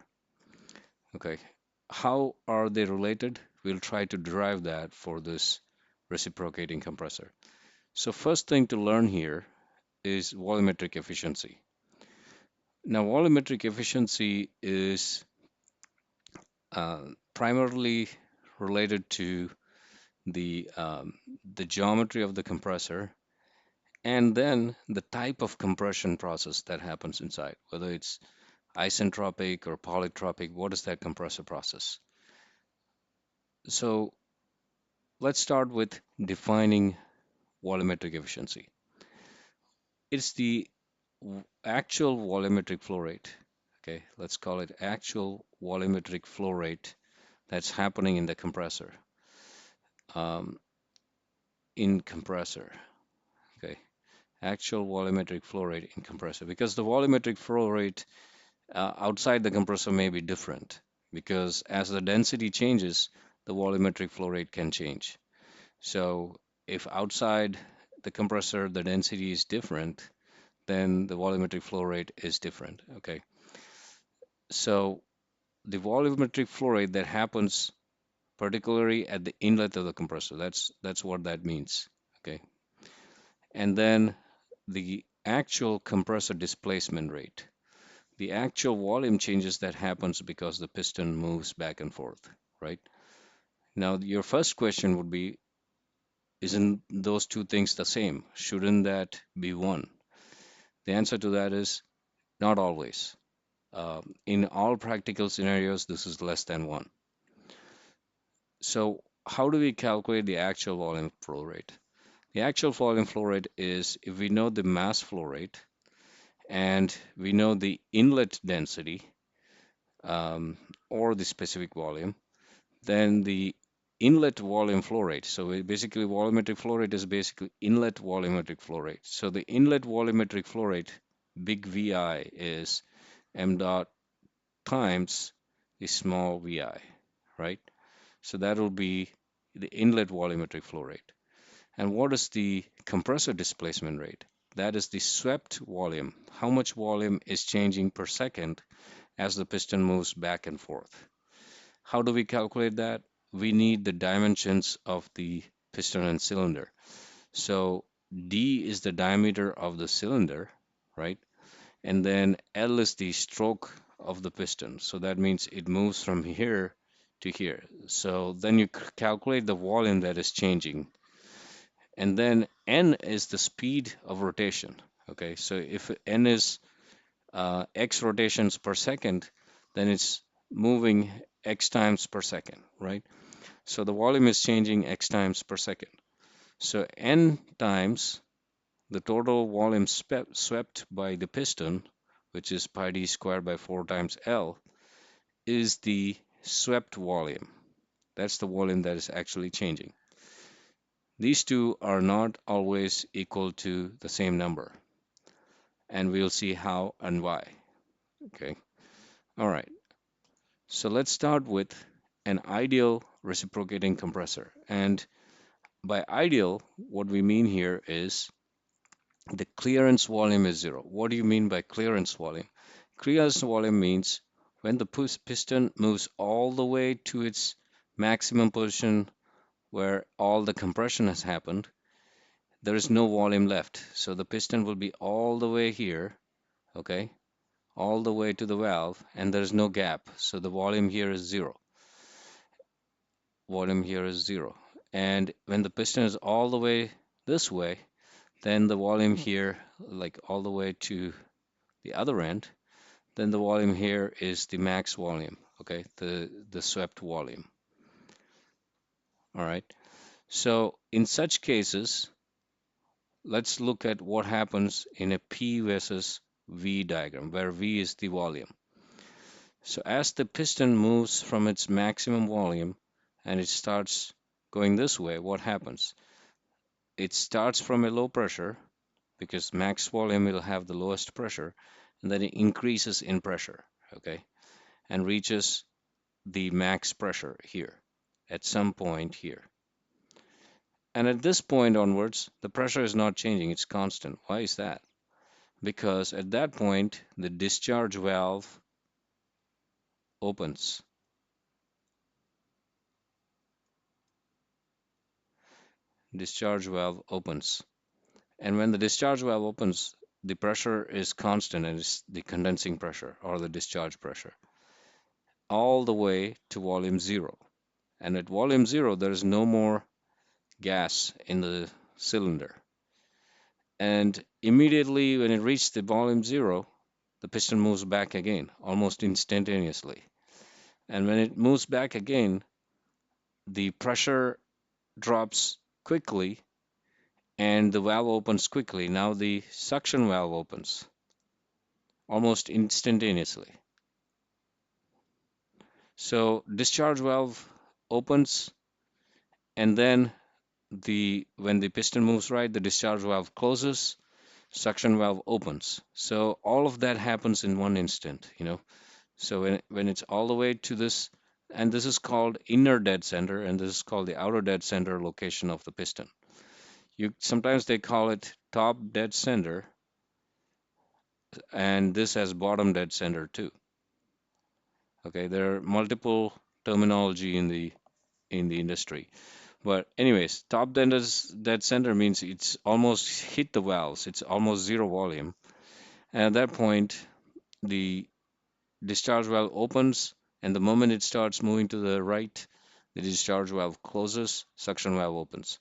Okay, how are they related? We'll try to derive that for this reciprocating compressor. So first thing to learn here is volumetric efficiency. Now, volumetric efficiency is primarily related to the um, the geometry of the compressor, and then the type of compression process that happens inside, whether it's isentropic or polytropic. What is that compressor process? So let's start with defining volumetric efficiency. It's the actual volumetric flow rate. Okay, let's call it actual volumetric flow rate that's happening in the compressor. Um, in compressor, okay, actual volumetric flow rate in compressor, because the volumetric flow rate outside the compressor may be different, because as the density changes, the volumetric flow rate can change. So if outside the compressor the density is different, then the volumetric flow rate is different. Okay, so the volumetric flow rate that happens particularly at the inlet of the compressor, that's what that means. Okay, and then the actual compressor displacement rate, the actual volume changes that happens because the piston moves back and forth, right? Now, your first question would be, isn't those two things the same? Shouldn't that be one? The answer to that is not always. In all practical scenarios, this is less than one. So how do we calculate the actual volume flow rate? The actual volume flow rate is if we know the mass flow rate and we know the inlet density, um, or the specific volume, then the inlet volume flow rate. So basically, volumetric flow rate is basically inlet volumetric flow rate. So the inlet volumetric flow rate, big VI, is m dot times the small vi, right? So that will be the inlet volumetric flow rate. And what is the compressor displacement rate? That is the swept volume. How much volume is changing per second as the piston moves back and forth? How do we calculate that? We need the dimensions of the piston and cylinder. So D is the diameter of the cylinder, right? And then L is the stroke of the piston. So that means it moves from here to here. So then you calculate the volume that is changing. And then N is the speed of rotation. Okay, so if N is X rotations per second, then it's moving X times per second, right? So the volume is changing X times per second. So N times the total volume swept by the piston, which is pi d squared by 4 times L, is the swept volume. That's the volume that is actually changing. These two are not always equal to the same number, and we'll see how and why. Okay, all right. So let's start with an ideal reciprocating compressor. And by ideal, what we mean here is the clearance volume is zero. What do you mean by clearance volume? Clearance volume means when the piston moves all the way to its maximum position where all the compression has happened, there is no volume left. So the piston will be all the way here, okay, all the way to the valve, and there is no gap. So the volume here is zero. Volume here is zero. And when the piston is all the way this way, then the volume here, like all the way to the other end, then the volume here is the max volume, okay, the swept volume. All right. So in such cases, let's look at what happens in a P versus V diagram, where V is the volume. So as the piston moves from its maximum volume and it starts going this way, what happens? It starts from a low pressure because max volume will have the lowest pressure, and then it increases in pressure, okay, and reaches the max pressure here at some point here. And at this point onwards, the pressure is not changing, it's constant. Why is that? Because at that point, the discharge valve opens. Discharge valve opens. And when the discharge valve opens, the pressure is constant, and it's the condensing pressure or the discharge pressure all the way to volume zero. And at volume zero, there is no more gas in the cylinder. And immediately when it reaches the volume zero, the piston moves back again, almost instantaneously. And when it moves back again, the pressure drops quickly and the valve opens quickly. Now the suction valve opens almost instantaneously. So discharge valve opens, and then when the piston moves right, the discharge valve closes, suction valve opens. So all of that happens in one instant. So when it's all the way to this, and this is called inner dead center, and this is called the outer dead center location of the piston. Sometimes they call it top dead center, and this has bottom dead center too. Okay, there are multiple terminology in the industry. But anyways, top dead center means it's almost hit the valves. It's almost zero volume. And at that point, the discharge valve opens, and the moment it starts moving to the right, the discharge valve closes, suction valve opens.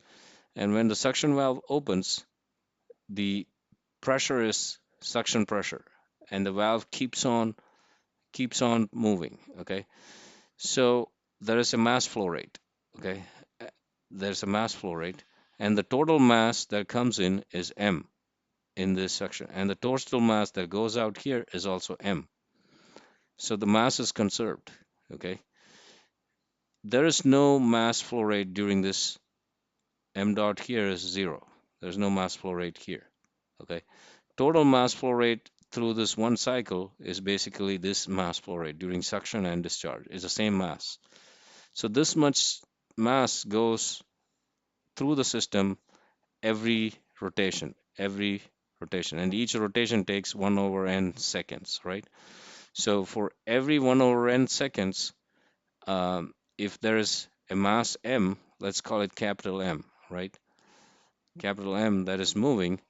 And when the suction valve opens, the pressure is suction pressure, and the valve keeps on moving. Okay, so there is a mass flow rate. Okay, there's a mass flow rate, and the total mass that comes in is m in this section, and the total mass that goes out here is also m. So the mass is conserved. Okay, there is no mass flow rate during this. M dot here is zero. There's no mass flow rate here. Okay, total mass flow rate through this one cycle is basically this mass flow rate during suction and discharge. It's the same mass. So this much mass goes through the system every rotation, and each rotation takes 1 over n seconds, right? So for every 1 over n seconds, if there is a mass m, let's call it capital M, right? Capital M that is moving,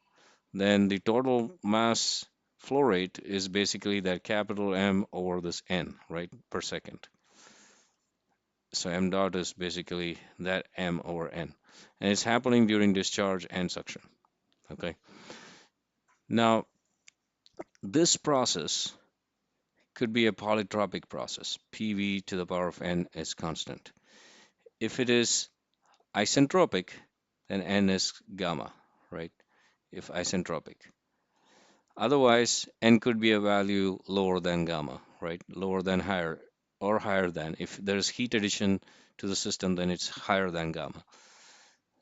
then the total mass flow rate is basically that capital M over this n, right, per second. So m dot is basically that m over n, and it's happening during discharge and suction. Okay. Now, this process could be a polytropic process. PV to the power of n is constant. If it is isentropic, then n is gamma, right? If isentropic. Otherwise, n could be a value lower than gamma, right? Lower than higher or higher than. If there's heat addition to the system, then it's higher than gamma.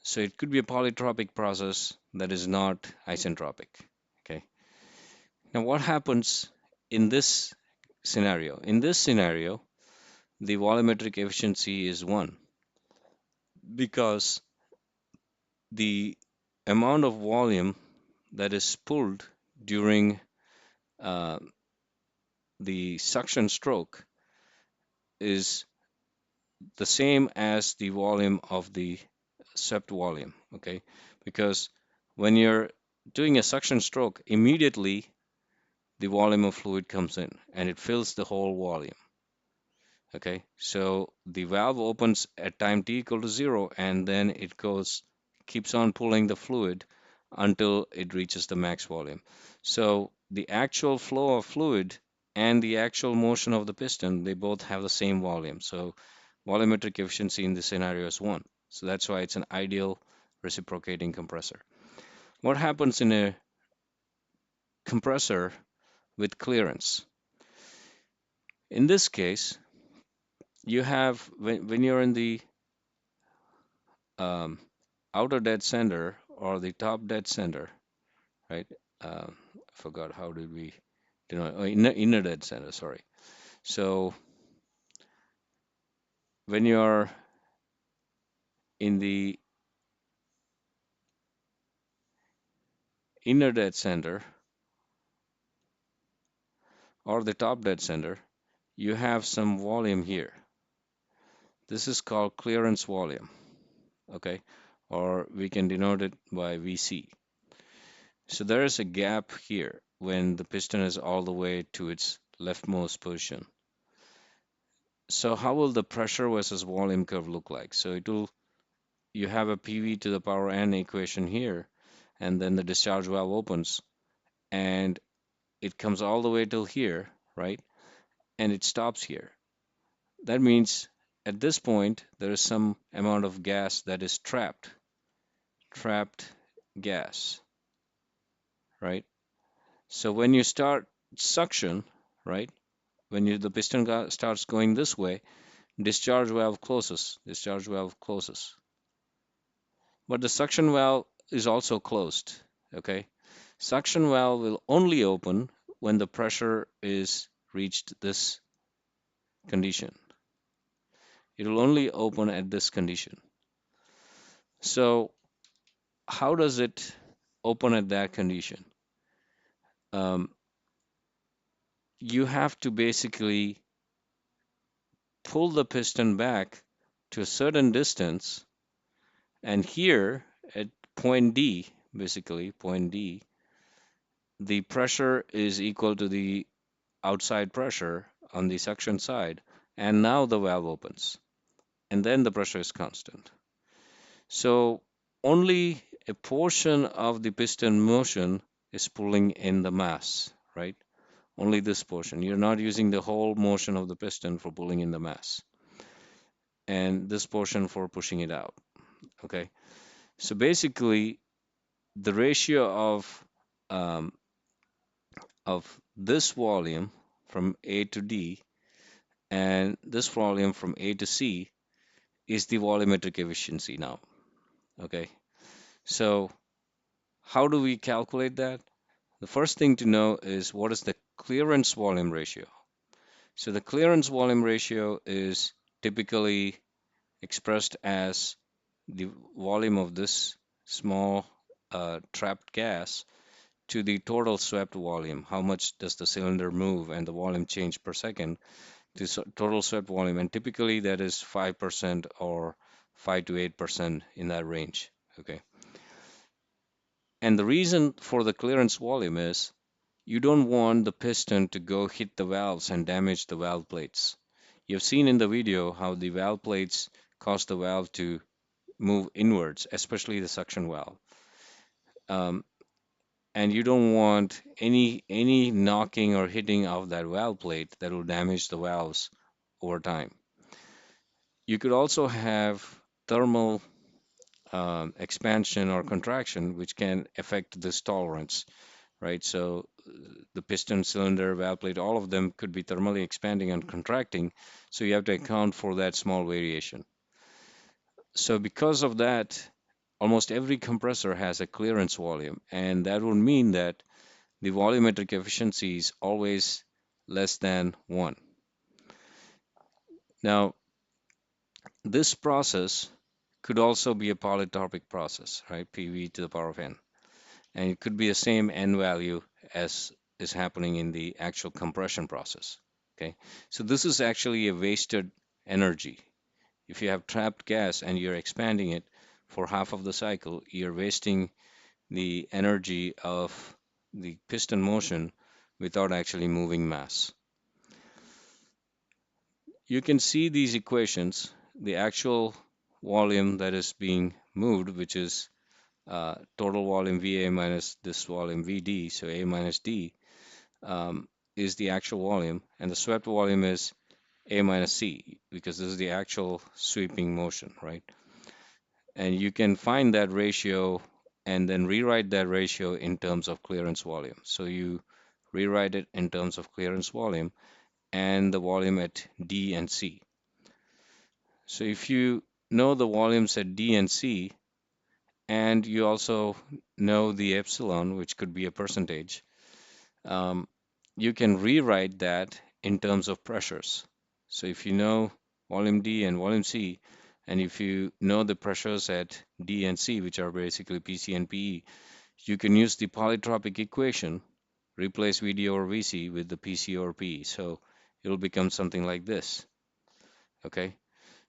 So it could be a polytropic process that is not isentropic. Okay. Now what happens in this scenario? In this scenario, the volumetric efficiency is 1 because the amount of volume that is pulled during uh, the suction stroke is the same as the volume of the swept volume, okay? Because when you're doing a suction stroke, immediately the volume of fluid comes in and it fills the whole volume. Okay, so the valve opens at time t equal to 0, and then it keeps on pulling the fluid until it reaches the max volume. So the actual flow of fluid and the actual motion of the piston, they both have the same volume. So volumetric efficiency in this scenario is 1. So that's why it's an ideal reciprocating compressor. What happens in a compressor with clearance? In this case, you have, when you're in the um, outer dead center or the top dead center, right? I forgot how did we inner dead center, sorry. So when you're in the inner dead center or the top dead center, you have some volume here. This is called clearance volume, okay? Or we can denote it by VC. So there is a gap here when the piston is all the way to its leftmost position. So how will the pressure versus volume curve look like? So you have a PV to the power n equation here, and then the discharge valve opens, and it comes all the way till here, right? And it stops here. That means at this point, there is some amount of gas that is trapped gas, right? So when you start suction, right? When the piston starts going this way, discharge valve closes. But the suction valve is also closed, okay? Suction valve will only open when the pressure is reached this condition. It will only open at this condition. So how does it open at that condition? Um, you have to basically pull the piston back to a certain distance, and here at point D, basically point D, the pressure is equal to the outside pressure on the suction side, and now the valve opens, and then the pressure is constant. So only a portion of the piston motion is pulling in the mass, right? Only this portion. You're not using the whole motion of the piston for pulling in the mass, and this portion for pushing it out, okay? So basically, the ratio um, of this volume from A to D and this volume from A to C is the volumetric efficiency now. Okay, so how do we calculate that? The first thing to know is what is the clearance volume ratio. So the clearance volume ratio is typically expressed as the volume of this small trapped gas to the total swept volume. How much does the cylinder move and the volume change per second to total swept volume? And typically that is 5% or 5 to 8% in that range. Okay. And the reason for the clearance volume is you don't want the piston to go hit the valves and damage the valve plates. You've seen in the video how the valve plates cause the valve to move inwards, especially the suction valve. Um, and you don't want any knocking or hitting of that valve plate that will damage the valves over time. You could also have thermal expansion or contraction, which can affect this tolerance, right? So the piston, cylinder, valve plate, all of them could be thermally expanding and contracting. So you have to account for that small variation. So because of that, almost every compressor has a clearance volume, and that would mean that the volumetric efficiency is always less than 1. Now, this process could also be a polytropic process, right? PV to the power of n. And it could be the same n value as is happening in the actual compression process. Okay, so this is actually a wasted energy. If you have trapped gas and you're expanding it for half of the cycle, you're wasting the energy of the piston motion without actually moving mass. You can see these equations, the actual volume that is being moved, which is total volume VA minus this volume VD, so A minus D, is the actual volume, and the swept volume is A minus C, because this is the actual sweeping motion, right? And you can find that ratio and then rewrite that ratio in terms of clearance volume. So you rewrite it in terms of clearance volume and the volume at D and C. So if you know the volumes at D and C, and you also know the epsilon, which could be a percentage, you can rewrite that in terms of pressures. So if you know volume D and volume C, and if you know the pressures at D and C, which are basically PC and PE, you can use the polytropic equation, replace VD over VC with the PC over PE. So it'll become something like this. Okay.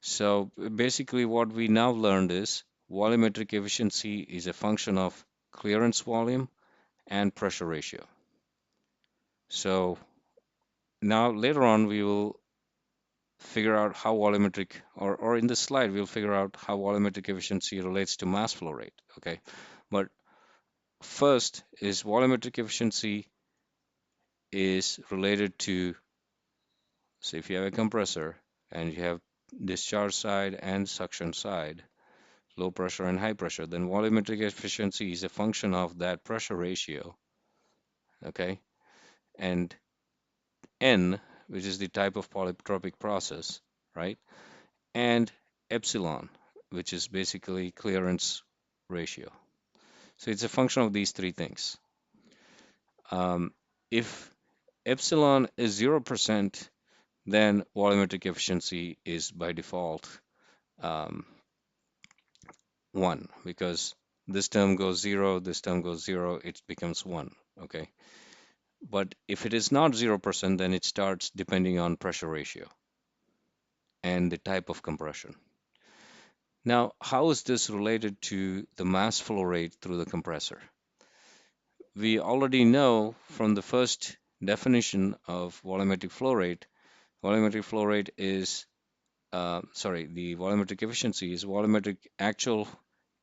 So basically what we now learned is volumetric efficiency is a function of clearance volume and pressure ratio. So now later on we will figure out how volumetric, or in this slide, we'll figure out how volumetric efficiency relates to mass flow rate, okay? But first is volumetric efficiency is related to, so if you have a compressor and you have discharge side and suction side, low pressure and high pressure, then volumetric efficiency is a function of that pressure ratio, okay? And N, which is the type of polytropic process, right? And epsilon, which is basically clearance ratio. So it's a function of these three things. If epsilon is 0%, then volumetric efficiency is by default um, 1, because this term goes 0, this term goes 0, it becomes 1, okay? But if it is not 0%, then it starts depending on pressure ratio and the type of compression. Now, how is this related to the mass flow rate through the compressor? We already know from the first definition of volumetric flow rate is, the volumetric efficiency is volumetric actual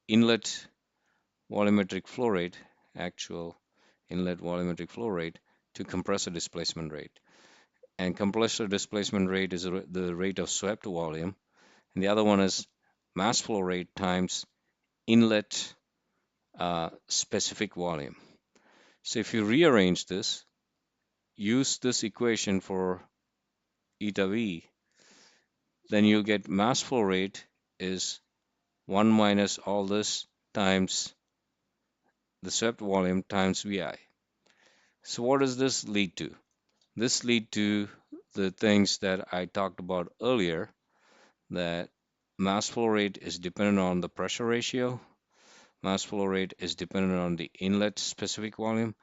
inlet volumetric flow rate, actual inlet volumetric flow rate to compressor displacement rate. And compressor displacement rate is the rate of swept volume. And the other one is mass flow rate times inlet specific volume. So if you rearrange this, use this equation for eta V, then you'll get mass flow rate is 1 minus all this times the swept volume times VI. So what does this lead to? This lead to the things that I talked about earlier, that mass flow rate is dependent on the pressure ratio, mass flow rate is dependent on the inlet specific volume,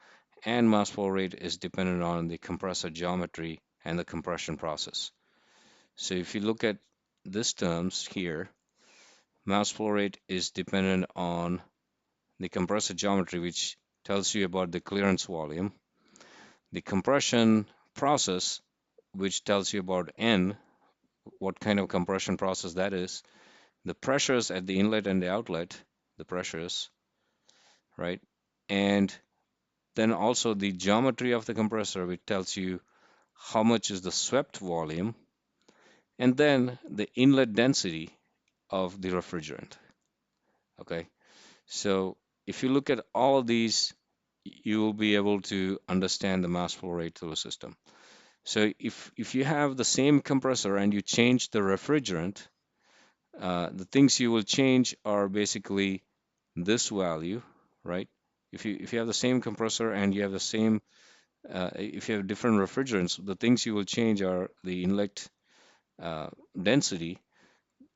and mass flow rate is dependent on the compressor geometry and the compression process. So if you look at these terms here, mass flow rate is dependent on the compressor geometry, which tells you about the clearance volume, the compression process, which tells you about N, what kind of compression process that is, the pressures at the inlet and the outlet, the pressures, right? And then also the geometry of the compressor, which tells you how much is the swept volume, and then the inlet density of the refrigerant. Okay, so if you look at all of these, you will be able to understand the mass flow rate through the system. So if you have the same compressor and you change the refrigerant, the things you will change are basically this value, right? If you have the same compressor and you have the same, if you have different refrigerants, the things you will change are the inlet density.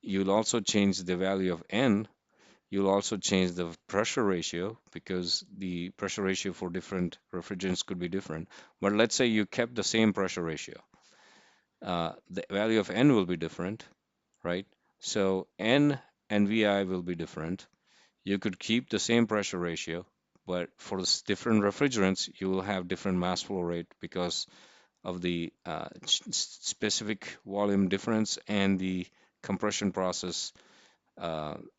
You'll also change the value of N. You'll also change the pressure ratio, because the pressure ratio for different refrigerants could be different. But let's say you kept the same pressure ratio. The value of N will be different, right? So N and VI will be different. You could keep the same pressure ratio, but for different refrigerants, you will have different mass flow rate because of the specific volume difference and the compression process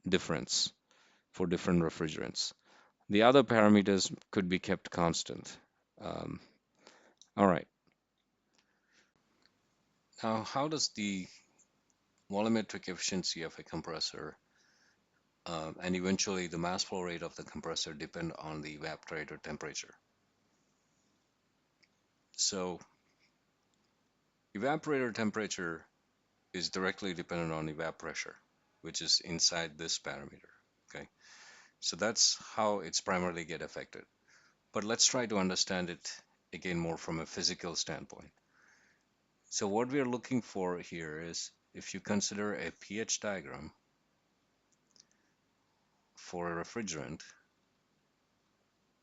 difference for different refrigerants. The other parameters could be kept constant. All right. Now, how does the volumetric efficiency of a compressor and eventually the mass flow rate of the compressor depend on the evaporator temperature? So evaporator temperature is directly dependent on evap pressure, which is inside this parameter. Okay, so that's how it's primarily get affected. But let's try to understand it again more from a physical standpoint. So what we are looking for here is, if you consider a pH diagram for a refrigerant,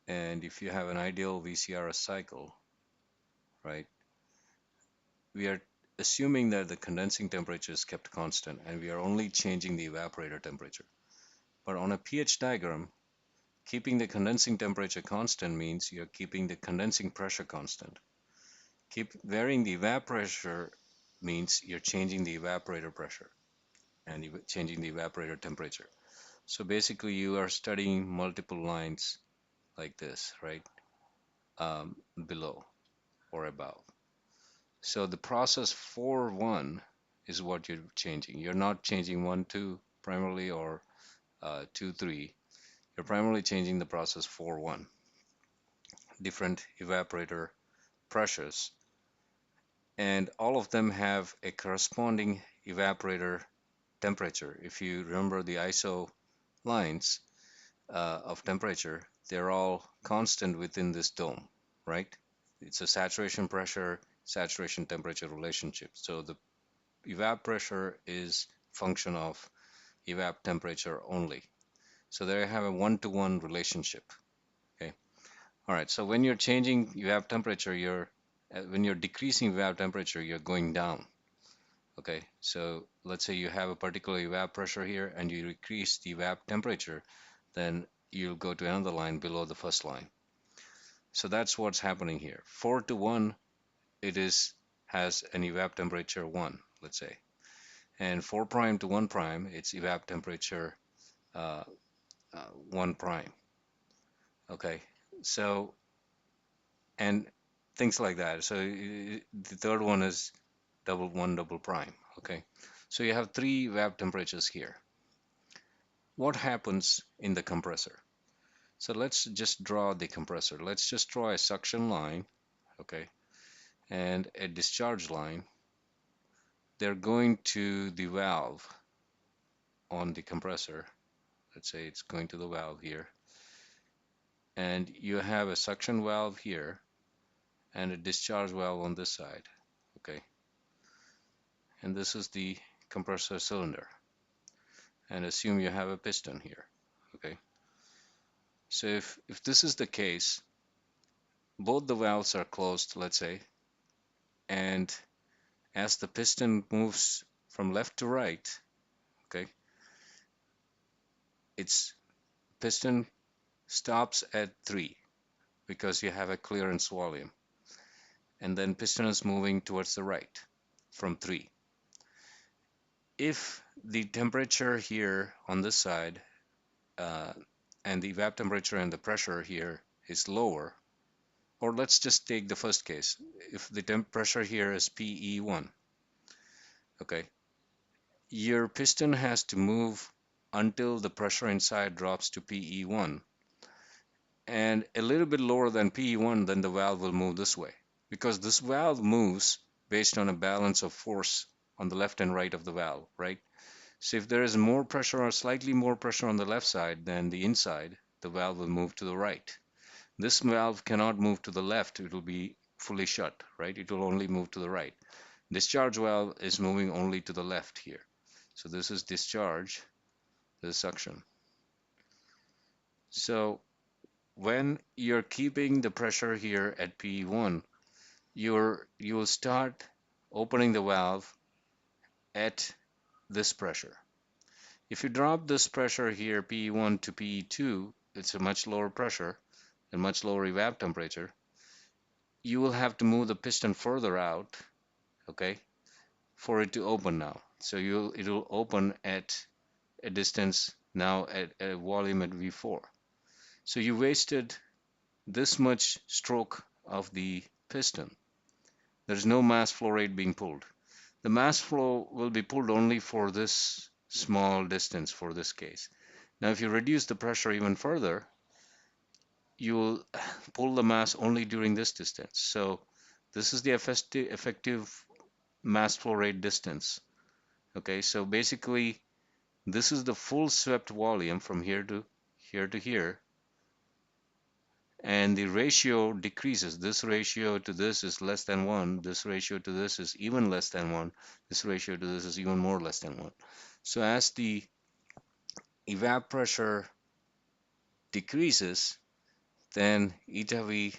and if you have an ideal VCRS cycle, right, we are assuming that the condensing temperature is kept constant and we are only changing the evaporator temperature. But on a pH diagram, keeping the condensing temperature constant means you're keeping the condensing pressure constant. Keep varying the evap pressure means you're changing the evaporator pressure and changing the evaporator temperature. So basically, you are studying multiple lines like this, right? Below or above. So the process 4-1 is what you're changing. You're not changing 1-2 primarily or 2-3. You're primarily changing the process 4-1. Different evaporator pressures, and all of them have a corresponding evaporator temperature. If you remember the ISO lines of temperature, they're all constant within this dome, right? It's a saturation pressure, saturation temperature relationship. So the evap pressure is function of evap temperature only. So they have a one-to-one relationship. Okay. All right. So when you're changing evap temperature, when you're decreasing evap temperature, you're going down. Okay. So let's say you have a particular evap pressure here, and you decrease the evap temperature, then you'll go to another line below the first line. So that's what's happening here. 4-1, has an evap temperature 1, let's say, and 4 prime to 1 prime, it's evap temperature uh, 1 prime. Okay, so and things like that. So the third one is double prime. Okay, so you have 3 evap temperatures here. What happens in the compressor? So let's just draw the compressor. Let's just draw a suction line, okay, and a discharge line. They're going to the valve on the compressor. Let's say it's going to the valve here. And you have a suction valve here and a discharge valve on this side. Okay. And this is the compressor cylinder. And assume you have a piston here. Okay. So if this is the case, both the valves are closed, let's say, and as the piston moves from left to right, okay, its piston stops at 3 because you have a clearance volume, and then piston is moving towards the right from 3. If the temperature here on this side uh, and the evap temperature and the pressure here is lower, or let's just take the first case, if the temp pressure here is PE1, okay, your piston has to move until the pressure inside drops to PE1, and a little bit lower than PE1, then the valve will move this way, because this valve moves based on a balance of force on the left and right of the valve, right? So if there is more pressure or slightly more pressure on the left side than the inside, the valve will move to the right. This valve cannot move to the left, it will be fully shut, right? It will only move to the right. Discharge valve is moving only to the left here. So this is discharge, this is suction. So when you're keeping the pressure here at P1, you will start opening the valve at this pressure. If you drop this pressure here, PE1 to PE2, it's a much lower pressure and much lower evap temperature. You will have to move the piston further out, okay, for it to open now. So it will open at a distance now at a volume at V4. So you wasted this much stroke of the piston. There's no mass flow rate being pulled. The mass flow will be pulled only for this small distance for this case. Now, if you reduce the pressure even further, you will pull the mass only during this distance. So this is the effective mass flow rate distance. Okay, so basically this is the full swept volume from here to here to here, and the ratio decreases. This ratio to this is less than 1. This ratio to this is even less than 1. This ratio to this is even more less than 1. So as the evap pressure decreases, then eta V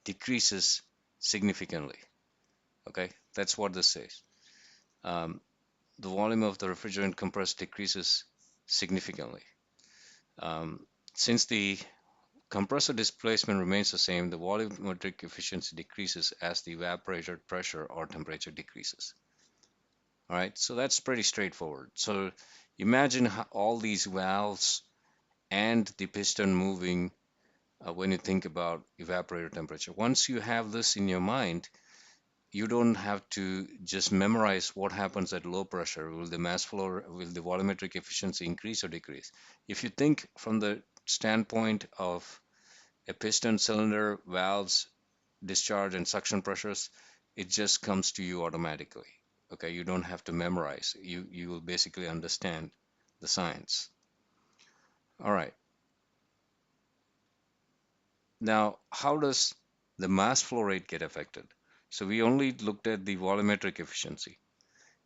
decreases significantly. Okay, that's what this says. The volume of the refrigerant compressed decreases significantly. Since the compressor displacement remains the same, the volumetric efficiency decreases as the evaporator pressure or temperature decreases. All right, so that's pretty straightforward. So imagine all these valves and the piston moving when you think about evaporator temperature. Once you have this in your mind, you don't have to just memorize what happens at low pressure. Will the mass flow, will the volumetric efficiency increase or decrease? If you think from the standpoint of a piston, cylinder, valves, discharge, and suction pressures, it just comes to you automatically. Okay, you don't have to memorize. You will basically understand the science. All right. Now, how does the mass flow rate get affected? So we only looked at the volumetric efficiency.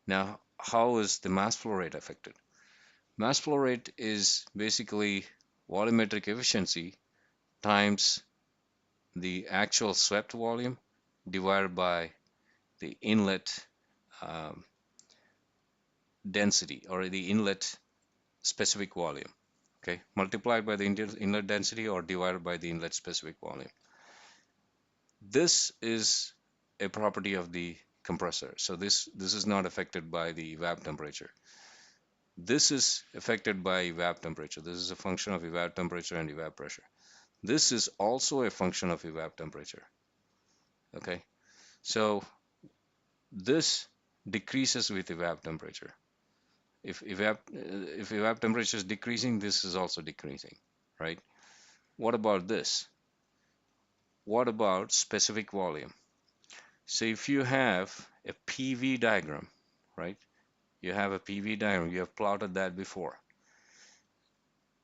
Now, how is the mass flow rate affected? Mass flow rate is basically volumetric efficiency times the actual swept volume divided by the inlet um, density or the inlet specific volume. Okay, multiplied by the inlet density or divided by the inlet specific volume. This is a property of the compressor. So this is not affected by the evap temperature. This is affected by evap temperature. This is a function of evap temperature and evap pressure. This is also a function of evap temperature. Okay, so this decreases with evap temperature. If evap temperature is decreasing, this is also decreasing, right? What about this? What about specific volume? So if you have a PV diagram, right? You have a PV diagram, you have plotted that before.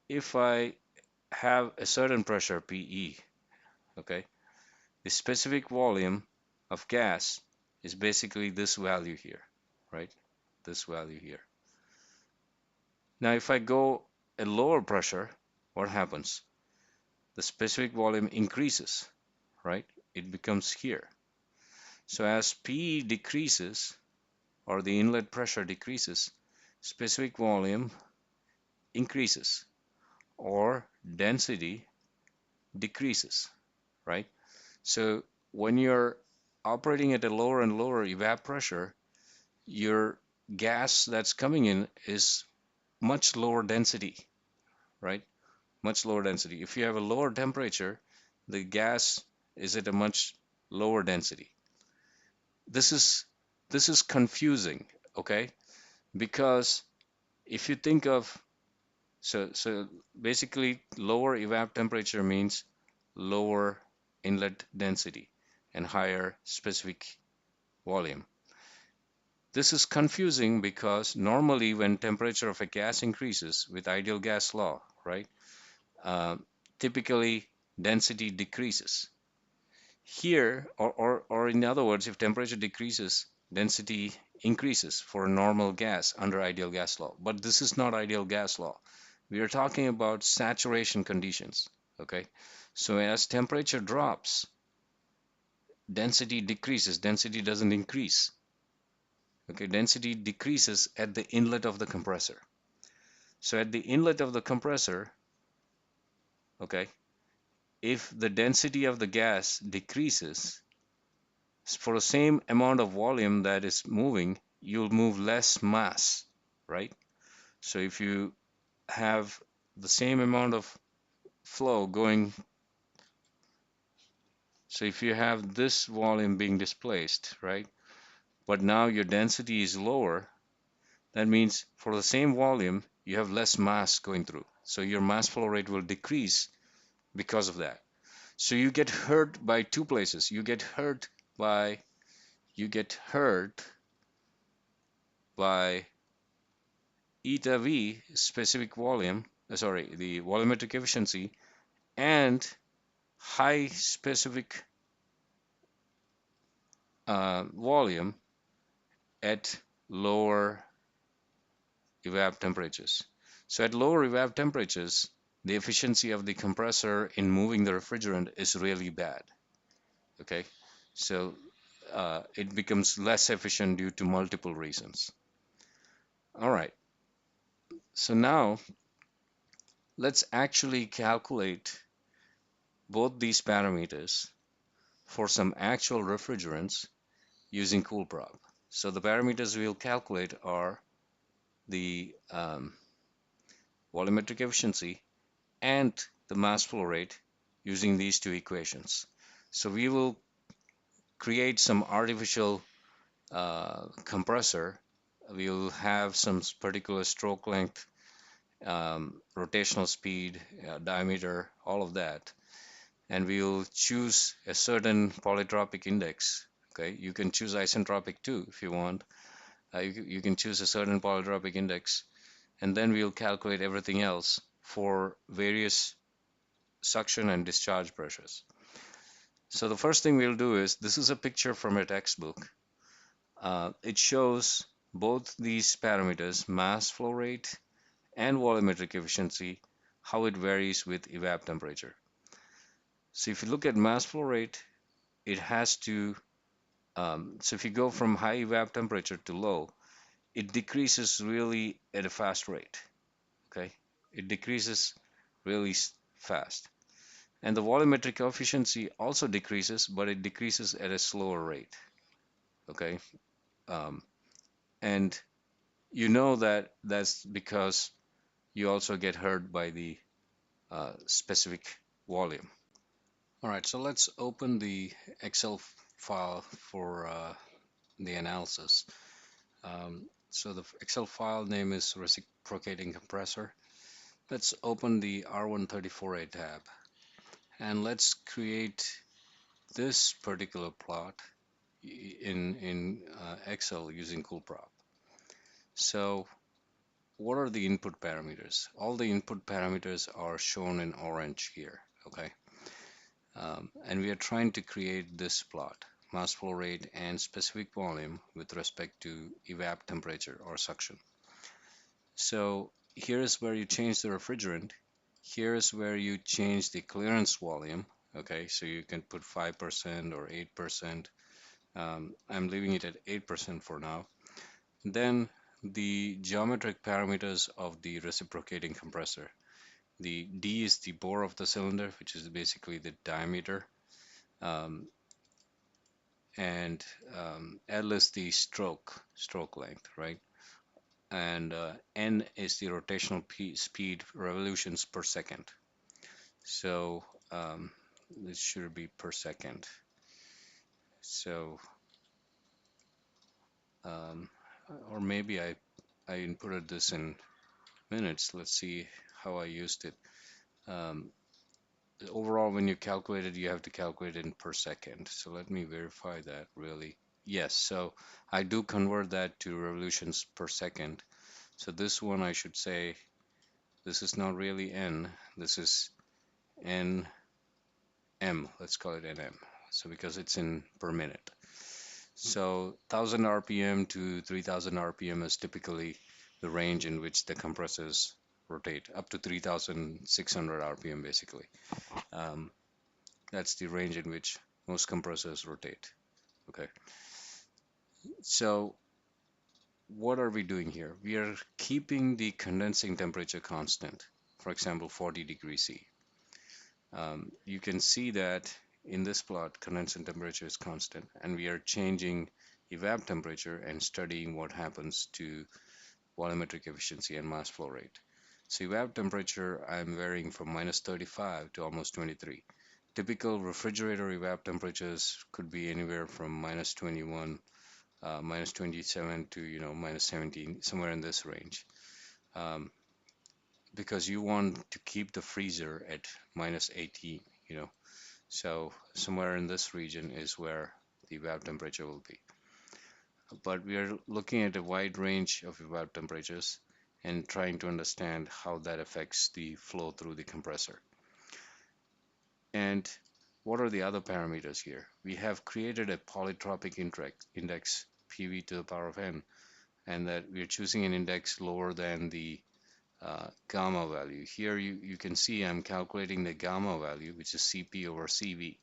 If I have a certain pressure, PE, okay, the specific volume of gas is basically this value here, right? This value here. Now, if I go a lower pressure, what happens? The specific volume increases, right? It becomes here. So as PE decreases, or the inlet pressure decreases, specific volume increases, or density decreases, right? So when you're operating at a lower and lower evap pressure, your gas that's coming in is much lower density, right? Much lower density. If you have a lower temperature, the gas is at a much lower density. This is confusing, okay? Because if you think of so basically lower evap temperature means lower inlet density and higher specific volume. This is confusing because normally when temperature of a gas increases with ideal gas law, right, uh, typically density decreases. Here, or in other words, if temperature decreases, density increases for a normal gas under ideal gas law. But this is not ideal gas law. We are talking about saturation conditions, okay? So as temperature drops, density decreases, density doesn't increase. Okay, density decreases at the inlet of the compressor. So at the inlet of the compressor, okay, if the density of the gas decreases, for the same amount of volume that is moving, you'll move less mass, right? So if you have the same amount of flow going, so if you have this volume being displaced, right? But now your density is lower, that means for the same volume, you have less mass going through. So your mass flow rate will decrease because of that. So you get hurt by two places. You get hurt by eta V specific volume, the volumetric efficiency, and high specific volume at lower evap temperatures. So at lower evap temperatures, the efficiency of the compressor in moving the refrigerant is really bad. Okay, so it becomes less efficient due to multiple reasons. All right, so now let's actually calculate both these parameters for some actual refrigerants using CoolProp. So the parameters we'll calculate are the volumetric efficiency and the mass flow rate using these two equations. So we will create some artificial compressor. We will have some particular stroke length, rotational speed, diameter, all of that. And we'll choose a certain polytropic index. Okay, you can choose isentropic too if you want. You can choose a certain polytropic index, and then we'll calculate everything else for various suction and discharge pressures. So the first thing we'll do is, this is a picture from a textbook. It shows both these parameters, mass flow rate and volumetric efficiency, how it varies with evap temperature. So if you look at mass flow rate, it has to, so if you go from high evap temperature to low, it decreases really at a fast rate. Okay, it decreases really fast. And the volumetric efficiency also decreases, but it decreases at a slower rate. Okay, and you know that that's because you also get hurt by the specific volume. All right, so let's open the Excel file for the analysis. So the Excel file name is reciprocating compressor. Let's open the R134A tab and let's create this particular plot in Excel using CoolProp. So what are the input parameters? All the input parameters are shown in orange here, okay? And we are trying to create this plot, mass flow rate and specific volume with respect to evap temperature or suction. So here is where you change the refrigerant. Here is where you change the clearance volume. Okay, so you can put 5% or 8%. I'm leaving it at 8% for now. Then the geometric parameters of the reciprocating compressor. The D is the bore of the cylinder, which is basically the diameter. And L is the stroke length, right? And N is the rotational speed, revolutions per second. So this should be per second. So or maybe I inputted this in minutes. Let's see how I used it. Overall, when you calculate it, you have to calculate it in per second. So let me verify that really. Yes, so I do convert that to revolutions per second. So this one I should say, this is not really N, this is NM, let's call it NM. So because it's in per minute. So 1000 RPM to 3000 RPM is typically the range in which the compressors rotate, up to 3600 RPM basically. That's the range in which most compressors rotate. Okay. So what are we doing here? We are keeping the condensing temperature constant, for example, 40 degrees C. You can see that in this plot, condensing temperature is constant, and we are changing evap temperature and studying what happens to volumetric efficiency and mass flow rate. So evap temperature, I'm varying from -35 to almost 23. Typical refrigerator evap temperatures could be anywhere from -21, -27 to -17, somewhere in this range, because you want to keep the freezer at -18. So somewhere in this region is where the evap temperature will be. But we are looking at a wide range of evap temperatures and trying to understand how that affects the flow through the compressor. And what are the other parameters here? We have created a polytropic index, PV to the power of n, and that we are choosing an index lower than the gamma value. Here you can see I'm calculating the gamma value, which is Cp over Cv,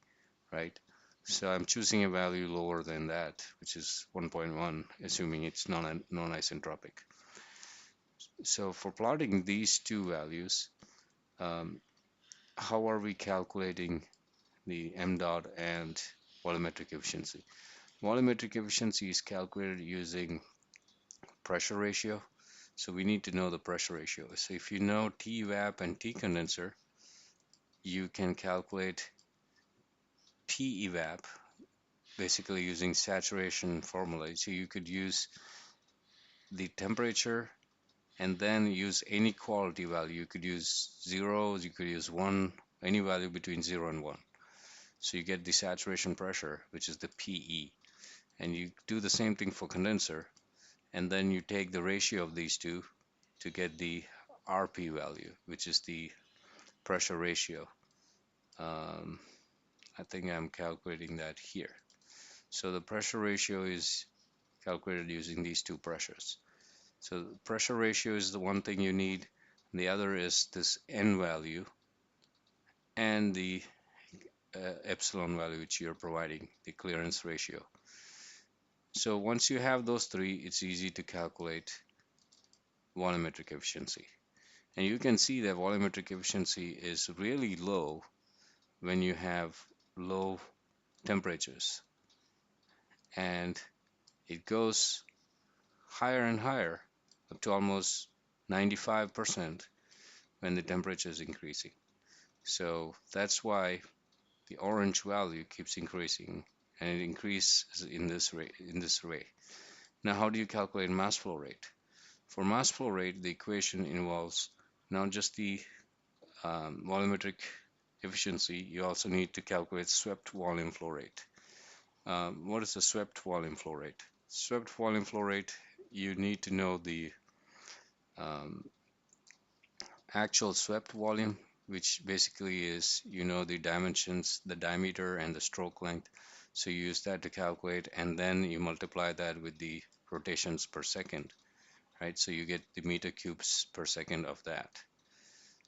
right? So I'm choosing a value lower than that, which is 1.1, assuming it's non-isentropic. So for plotting these two values, how are we calculating the m dot and volumetric efficiency? Volumetric efficiency is calculated using pressure ratio. So we need to know the pressure ratio. So if you know T evap and T condenser, you can calculate T evap basically using saturation formula. So you could use the temperature and then use any quality value. You could use zeros, you could use one, any value between 0 and 1. So you get the saturation pressure, which is the PE. And you do the same thing for condenser, and then you take the ratio of these two to get the RP value, which is the pressure ratio. Um, I think I'm calculating that here. So the pressure ratio is calculated using these two pressures. So the pressure ratio is the one thing you need. The other is this N value and the epsilon value which you're providing, the clearance ratio. So once you have those three, it's easy to calculate volumetric efficiency. And you can see that volumetric efficiency is really low when you have low temperatures. And it goes higher and higher up to almost 95% when the temperature is increasing. So that's why the orange value keeps increasing, and it increases in this way. Now, how do you calculate mass flow rate? For mass flow rate, the equation involves not just the volumetric efficiency, you also need to calculate swept volume flow rate. What is the swept volume flow rate? Swept volume flow rate, you need to know the um, actual swept volume, which basically is, you know, the dimensions, the diameter and the stroke length. So you use that to calculate, and then you multiply that with the rotations per second, right? So you get the meter cubes per second of that.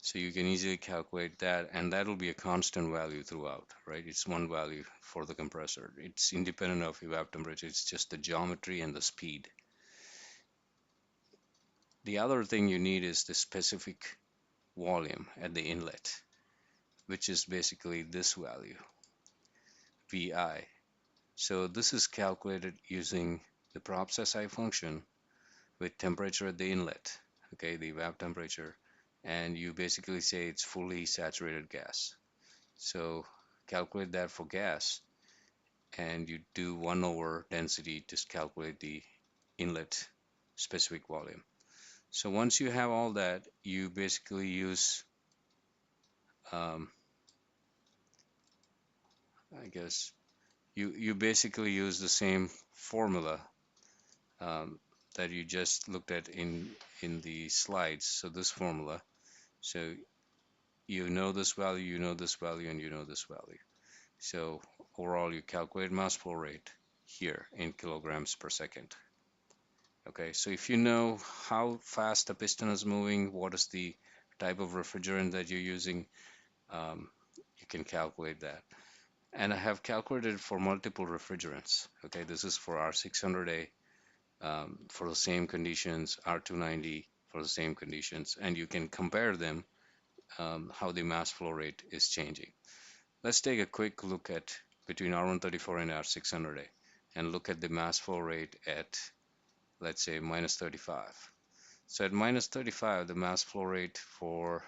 So you can easily calculate that, and that will be a constant value throughout, right? It's one value for the compressor. It's independent of evap temperature. It's just the geometry and the speed. The other thing you need is the specific volume at the inlet, which is basically this value, VI. So this is calculated using the props SI function with temperature at the inlet, okay, the evap temperature, and you basically say it's fully saturated gas. So calculate that for gas, and you do 1 over density to calculate the inlet specific volume. So once you have all that, you basically use, I guess, you basically use the same formula um, that you just looked at in the slides. So this formula, so you know this value, you know this value, and you know this value. So overall, you calculate mass flow rate here in kilograms per second. Okay, so if you know how fast the piston is moving, what is the type of refrigerant that you're using, um, you can calculate that. And I have calculated for multiple refrigerants. Okay, this is for R600A for the same conditions, R290 for the same conditions, and you can compare them, how the mass flow rate is changing. Let's take a quick look at between R134 and R600A and look at the mass flow rate at, let's say, minus 35. So at minus 35, the mass flow rate for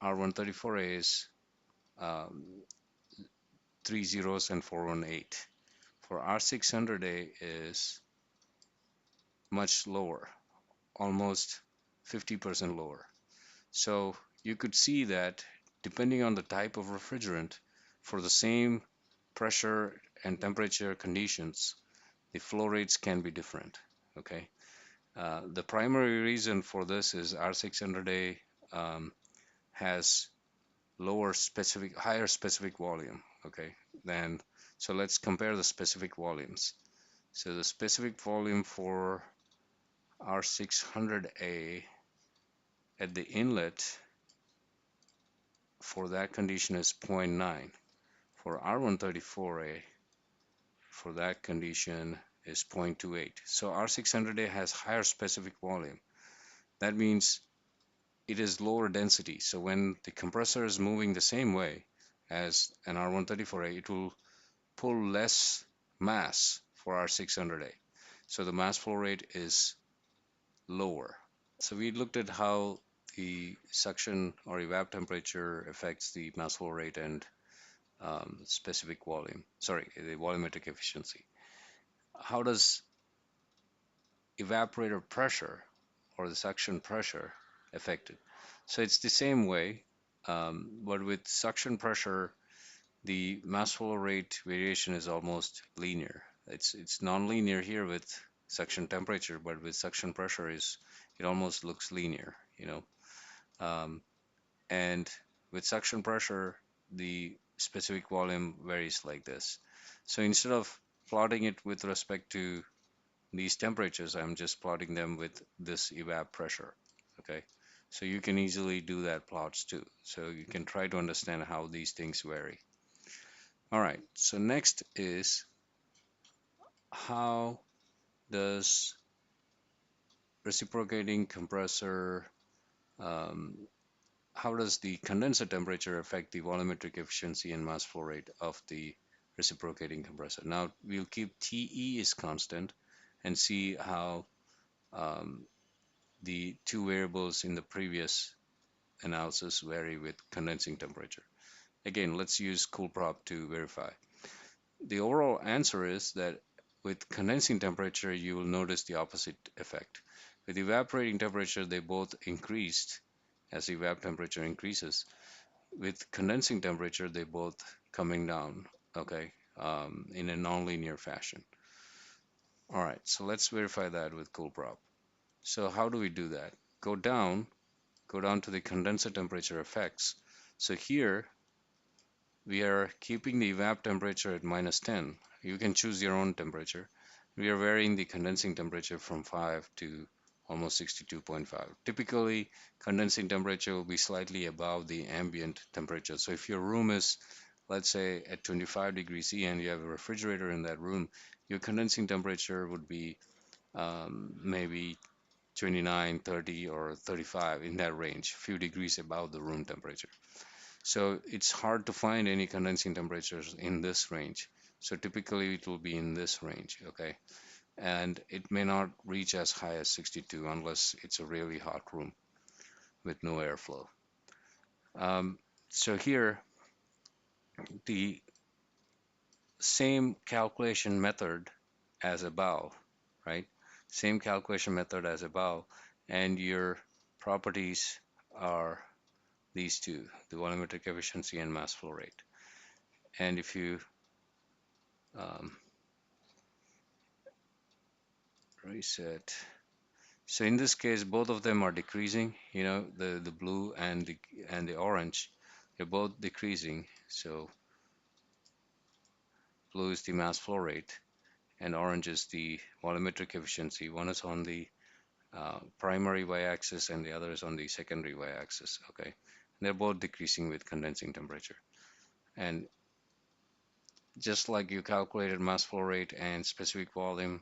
R134A is um, 3 zeros and 418. For R600A is much lower, almost 50% lower. So you could see that depending on the type of refrigerant, for the same pressure and temperature conditions, the flow rates can be different. Okay. The primary reason for this is R600A has higher specific volume. Okay. Then, so let's compare the specific volumes. So the specific volume for R600A at the inlet for that condition is 0.9. For R134A, for that condition is 0.28. So R600A has higher specific volume. That means it is lower density. So when the compressor is moving the same way as an R134A, it will pull less mass for our 600A. So the mass flow rate is lower. So we looked at how the suction or evap temperature affects the mass flow rate and specific volume, sorry, the volumetric efficiency. How does evaporator pressure or the suction pressure affect it? So it's the same way, but with suction pressure, the mass flow rate variation is almost linear. It's non-linear here with suction temperature, but with suction pressure is it almost looks linear, you know. Um, and with suction pressure, the specific volume varies like this. So instead of plotting it with respect to these temperatures, I'm just plotting them with this evap pressure. Okay, so you can easily do that plots too. So you can try to understand how these things vary. All right, so next is how does reciprocating compressor, um, how does the condenser temperature affect the volumetric efficiency and mass flow rate of the reciprocating compressor? Now we'll keep TE is constant and see how the two variables in the previous analysis vary with condensing temperature. Again, let's use coolprop to verify. The overall answer is that with condensing temperature, you will notice the opposite effect. With evaporating temperature, they both increased as evap temperature increases. With condensing temperature, they both coming down, okay, in a nonlinear fashion. All right, so let's verify that with coolprop. So how do we do that? Go down to the condenser temperature effects. So here we are keeping the evap temperature at -10. You can choose your own temperature. We are varying the condensing temperature from 5 to almost 62.5. Typically, condensing temperature will be slightly above the ambient temperature. So if your room is, let's say, at 25 degrees C and you have a refrigerator in that room, your condensing temperature would be maybe 29, 30, or 35 in that range, a few degrees above the room temperature. So it's hard to find any condensing temperatures in this range. So typically it will be in this range, okay? And it may not reach as high as 62 unless it's a really hot room with no airflow. So here, the same calculation method as above, right? Same calculation method as above, and your properties are these two, the volumetric efficiency and mass flow rate. And if you um, reset, so in this case, both of them are decreasing. You know, the blue and the orange, they're both decreasing. So blue is the mass flow rate, and orange is the volumetric efficiency. One is on the primary y-axis, and the other is on the secondary y-axis. Okay, and they're both decreasing with condensing temperature. And just like you calculated mass flow rate and specific volume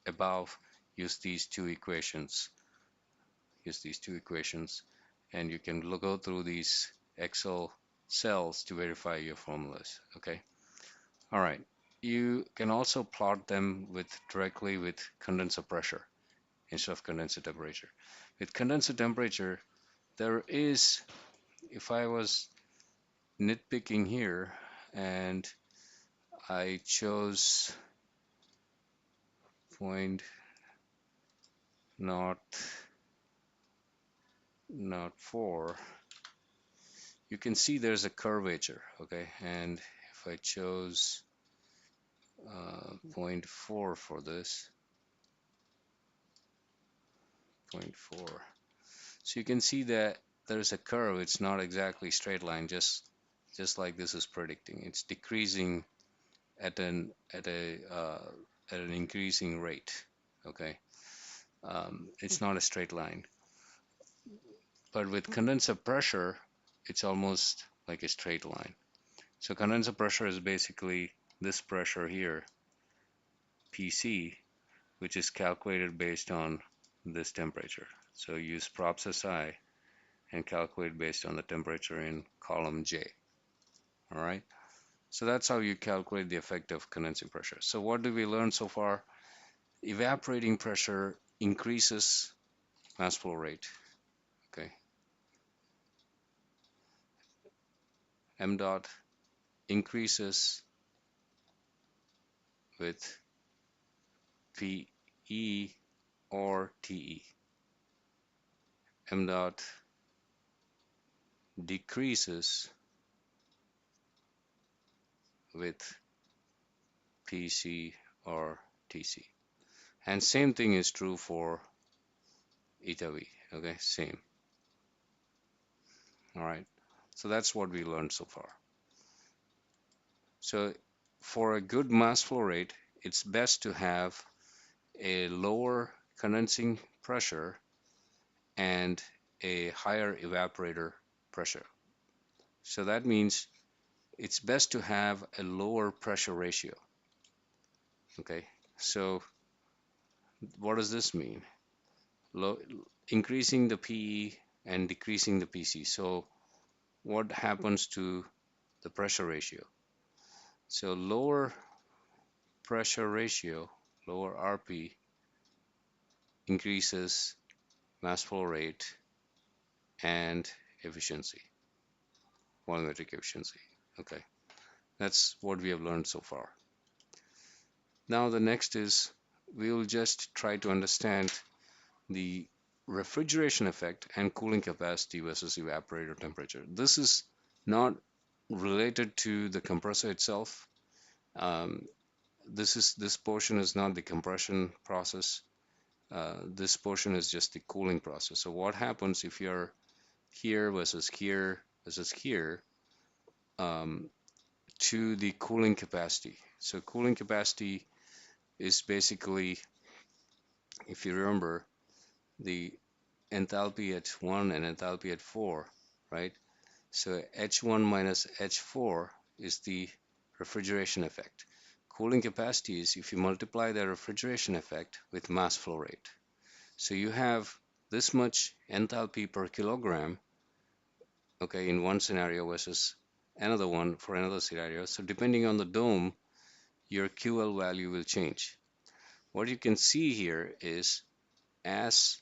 above, use these two equations. And you can go through these Excel cells to verify your formulas. Okay. All right. You can also plot them directly with condenser pressure instead of condenser temperature. With condenser temperature, there is, if I was nitpicking here and I chose point not 4, you can see there's a curvature, okay? And if I chose 0.4 for this, 0.4, so you can see that there's a curve. It's not exactly straight line, just like this is predicting. It's decreasing at an increasing rate, okay? It's not a straight line. But with condenser pressure, it's almost like a straight line. So condenser pressure is basically this pressure here, PC, which is calculated based on this temperature. So use props SI and calculate based on the temperature in column J. All right. So that's how you calculate the effect of condensing pressure. So what did we learn so far? Evaporating pressure increases mass flow rate. Okay, m dot increases with PE or TE. M dot decreases with PC or TC. And same thing is true for eta V. Okay, same. All right. So that's what we learned so far. So for a good mass flow rate, it's best to have a lower condensing pressure and a higher evaporator pressure. So that means it's best to have a lower pressure ratio. Okay, so what does this mean? Low, increasing the PE and decreasing the PC. So what happens to the pressure ratio? So lower pressure ratio, lower RP, increases mass flow rate and efficiency, volumetric efficiency. Okay, that's what we have learned so far. Now the next is we will just try to understand the refrigeration effect and cooling capacity versus evaporator temperature. This is not related to the compressor itself. Um, this portion is not the compression process. This portion is just the cooling process. So what happens if you're here versus here versus here to the cooling capacity? So cooling capacity is basically, if you remember, the enthalpy at 1 and enthalpy at 4, right? So H1 minus H4 is the refrigeration effect. Cooling capacity is if you multiply the refrigeration effect with mass flow rate. So you have this much enthalpy per kilogram, okay, in one scenario versus another one for another scenario. So depending on the dome, your QL value will change. What you can see here is as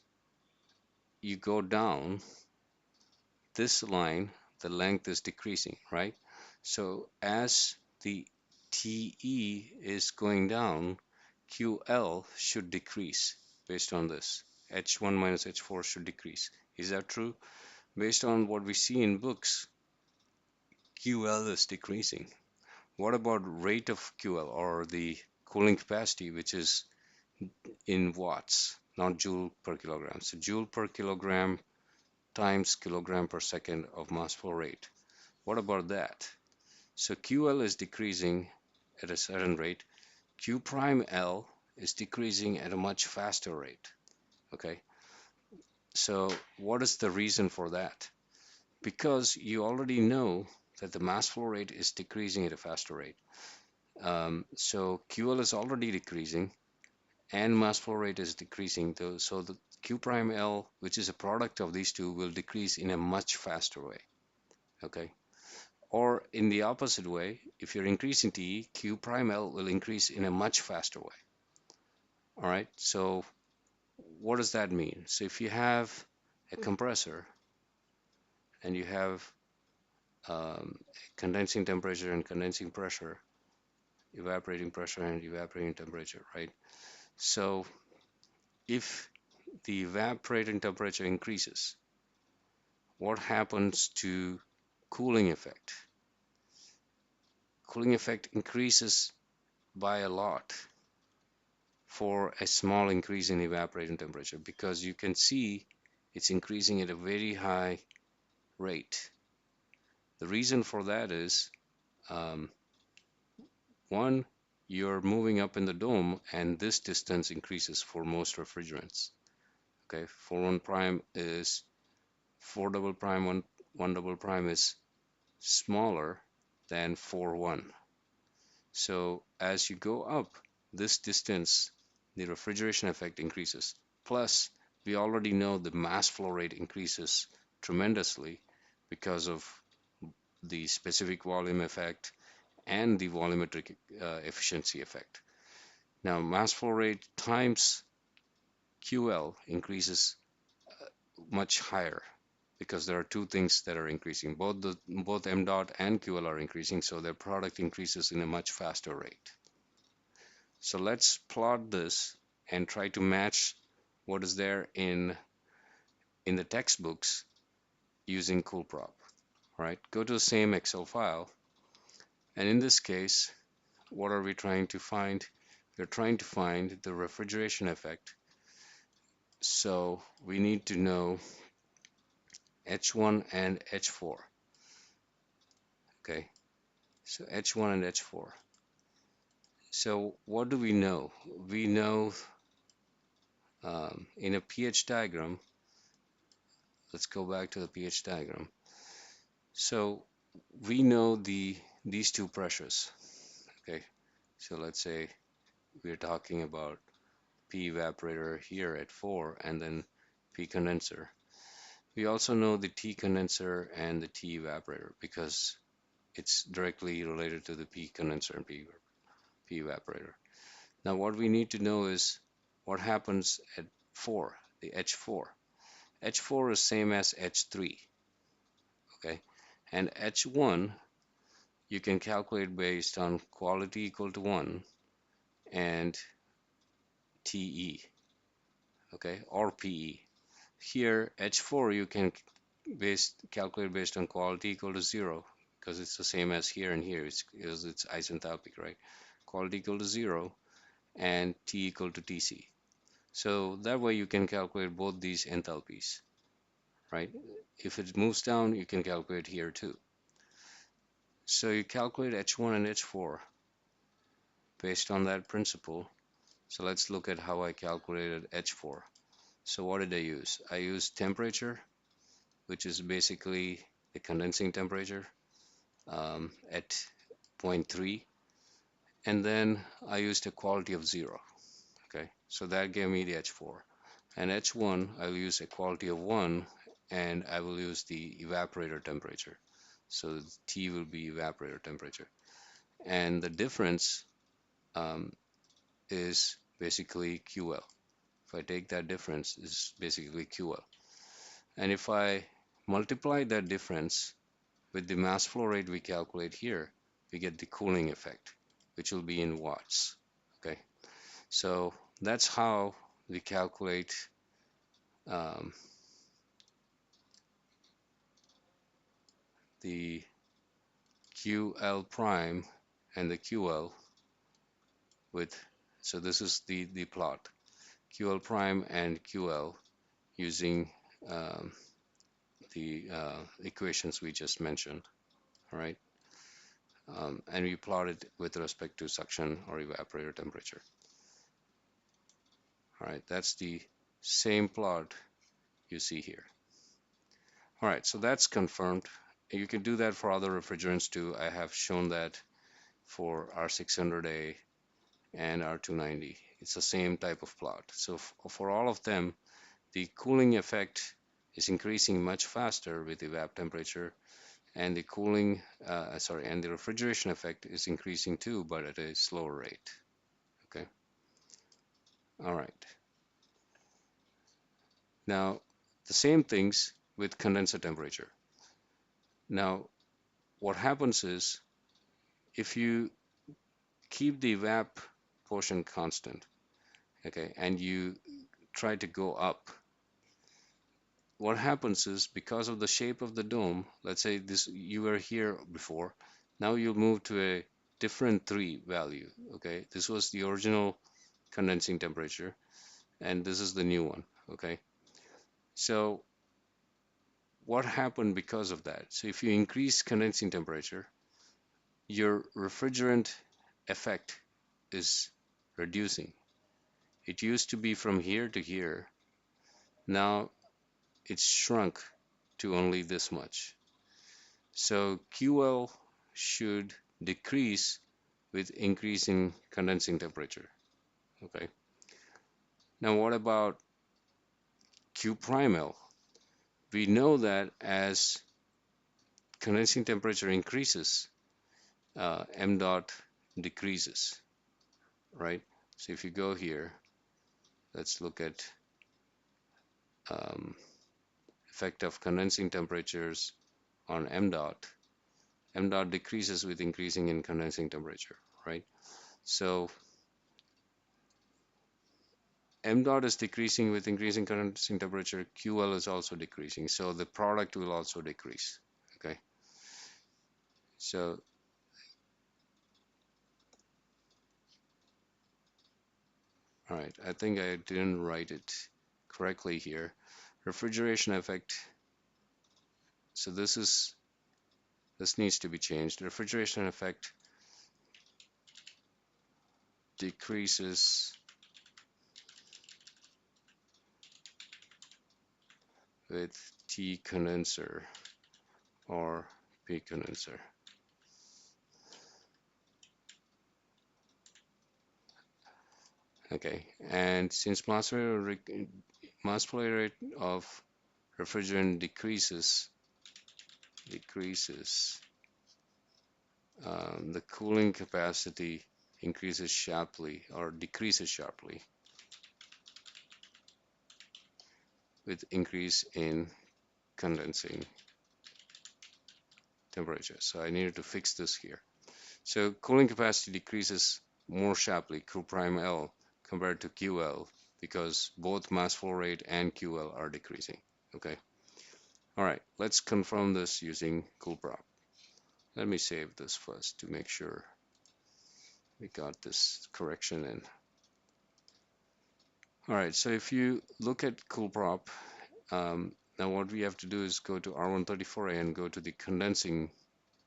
you go down this line, the length is decreasing, right? So as the TE is going down, QL should decrease based on this. H1 minus H4 should decrease. Is that true? Based on what we see in books, QL is decreasing. What about rate of QL or the cooling capacity, which is in watts, not joule per kilogram? So joule per kilogram times kilogram per second of mass flow rate. What about that? So QL is decreasing at a certain rate. Q prime L is decreasing at a much faster rate. Okay. So what is the reason for that? Because you already know that the mass flow rate is decreasing at a faster rate. So QL is already decreasing and mass flow rate is decreasing. So the Q prime L, which is a product of these two, will decrease in a much faster way. Okay. Or in the opposite way, if you're increasing TE, Q prime L will increase in a much faster way. All right, so what does that mean? So if you have a compressor and you have condensing temperature and condensing pressure, evaporating pressure and evaporating temperature, right? So if the evaporating temperature increases, what happens to cooling effect? Cooling effect increases by a lot for a small increase in evaporating temperature because you can see it's increasing at a very high rate. The reason for that is one, you're moving up in the dome and this distance increases for most refrigerants. Okay, 4 prime is 4 double prime, 1 double prime is smaller than 4 So as you go up this distance, the refrigeration effect increases. Plus, we already know the mass flow rate increases tremendously because of the specific volume effect and the volumetric efficiency effect. Now, mass flow rate times QL increases much higher because there are two things that are increasing. Both m dot and QL are increasing, so their product increases in a much faster rate. So let's plot this and try to match what is there in the textbooks using CoolProp. All right, go to the same Excel file, and in this case, what are we trying to find? We're trying to find the refrigeration effect. So we need to know H1 and H4. Okay, so H1 and H4. So what do we know? We know in a pH diagram, let's go back to the pH diagram. So we know these two pressures. Okay, so let's say we're talking about P evaporator here at 4 and then P condenser. We also know the T condenser and the T evaporator because it's directly related to the P condenser and P evaporator. Now what we need to know is what happens at 4, the H4. H4 is same as H3, okay? And H1 you can calculate based on quality equal to 1 and TE, okay, or PE. Here H4 you can calculate based on quality equal to 0 because it's the same as here and here. It's isenthalpic, right? Quality equal to 0 and T equal to TC. So that way you can calculate both these enthalpies, right? If it moves down, you can calculate here too. So you calculate H1 and H4 based on that principle. So let's look at how I calculated H4. So what did I use? I used temperature, which is basically the condensing temperature at 0.3, and then I used a quality of 0. Okay, so that gave me the H4. And H1, I'll use a quality of 1, and I will use the evaporator temperature. So T will be evaporator temperature. And the difference is basically QL. If I take that difference, is basically QL. And if I multiply that difference with the mass flow rate we calculate here, we get the cooling effect, which will be in watts. Okay, so that's how we calculate the QL prime and the QL with, so this is the plot, QL prime and QL using the equations we just mentioned, all right? And we plot it with respect to suction or evaporator temperature. All right, that's the same plot you see here. All right, so that's confirmed. You can do that for other refrigerants too. I have shown that for R600A and R290. It's the same type of plot. So for all of them, the cooling effect is increasing much faster with evap temperature, and the and the refrigeration effect is increasing too, but at a slower rate. Okay. All right. Now, the same things with condenser temperature. Now, what happens is if you keep the evap portion constant, okay, and you try to go up, what happens is because of the shape of the dome, let's say this you were here before, now you'll move to a different 3 value. Okay, this was the original condensing temperature and this is the new one. Okay, so what happened because of that? So if you increase condensing temperature, your refrigerant effect is reducing. It used to be from here to here, now it's shrunk to only this much. So QL should decrease with increasing condensing temperature. Okay. Now what about Q prime L? We know that as condensing temperature increases, m dot decreases, right? So if you go here, let's look at um, effect of condensing temperatures on m dot. M dot decreases with increasing in condensing temperature, right? So m dot is decreasing with increasing condensing temperature. QL is also decreasing, so the product will also decrease. Okay, so all right, I think I didn't write it correctly here. Refrigeration effect. So this needs to be changed. Refrigeration effect decreases with T condenser or P condenser. Okay, and since mass flow rate of refrigerant decreases, the cooling capacity increases sharply or decreases sharply with increase in condensing temperature. So I needed to fix this here. So cooling capacity decreases more sharply, Q prime L, compared to QL, because both mass flow rate and QL are decreasing. Okay. All right, let's confirm this using coolprop. Let me save this first to make sure we got this correction in. All right, so if you look at coolprop, now what we have to do is go to R134A and go to the condensing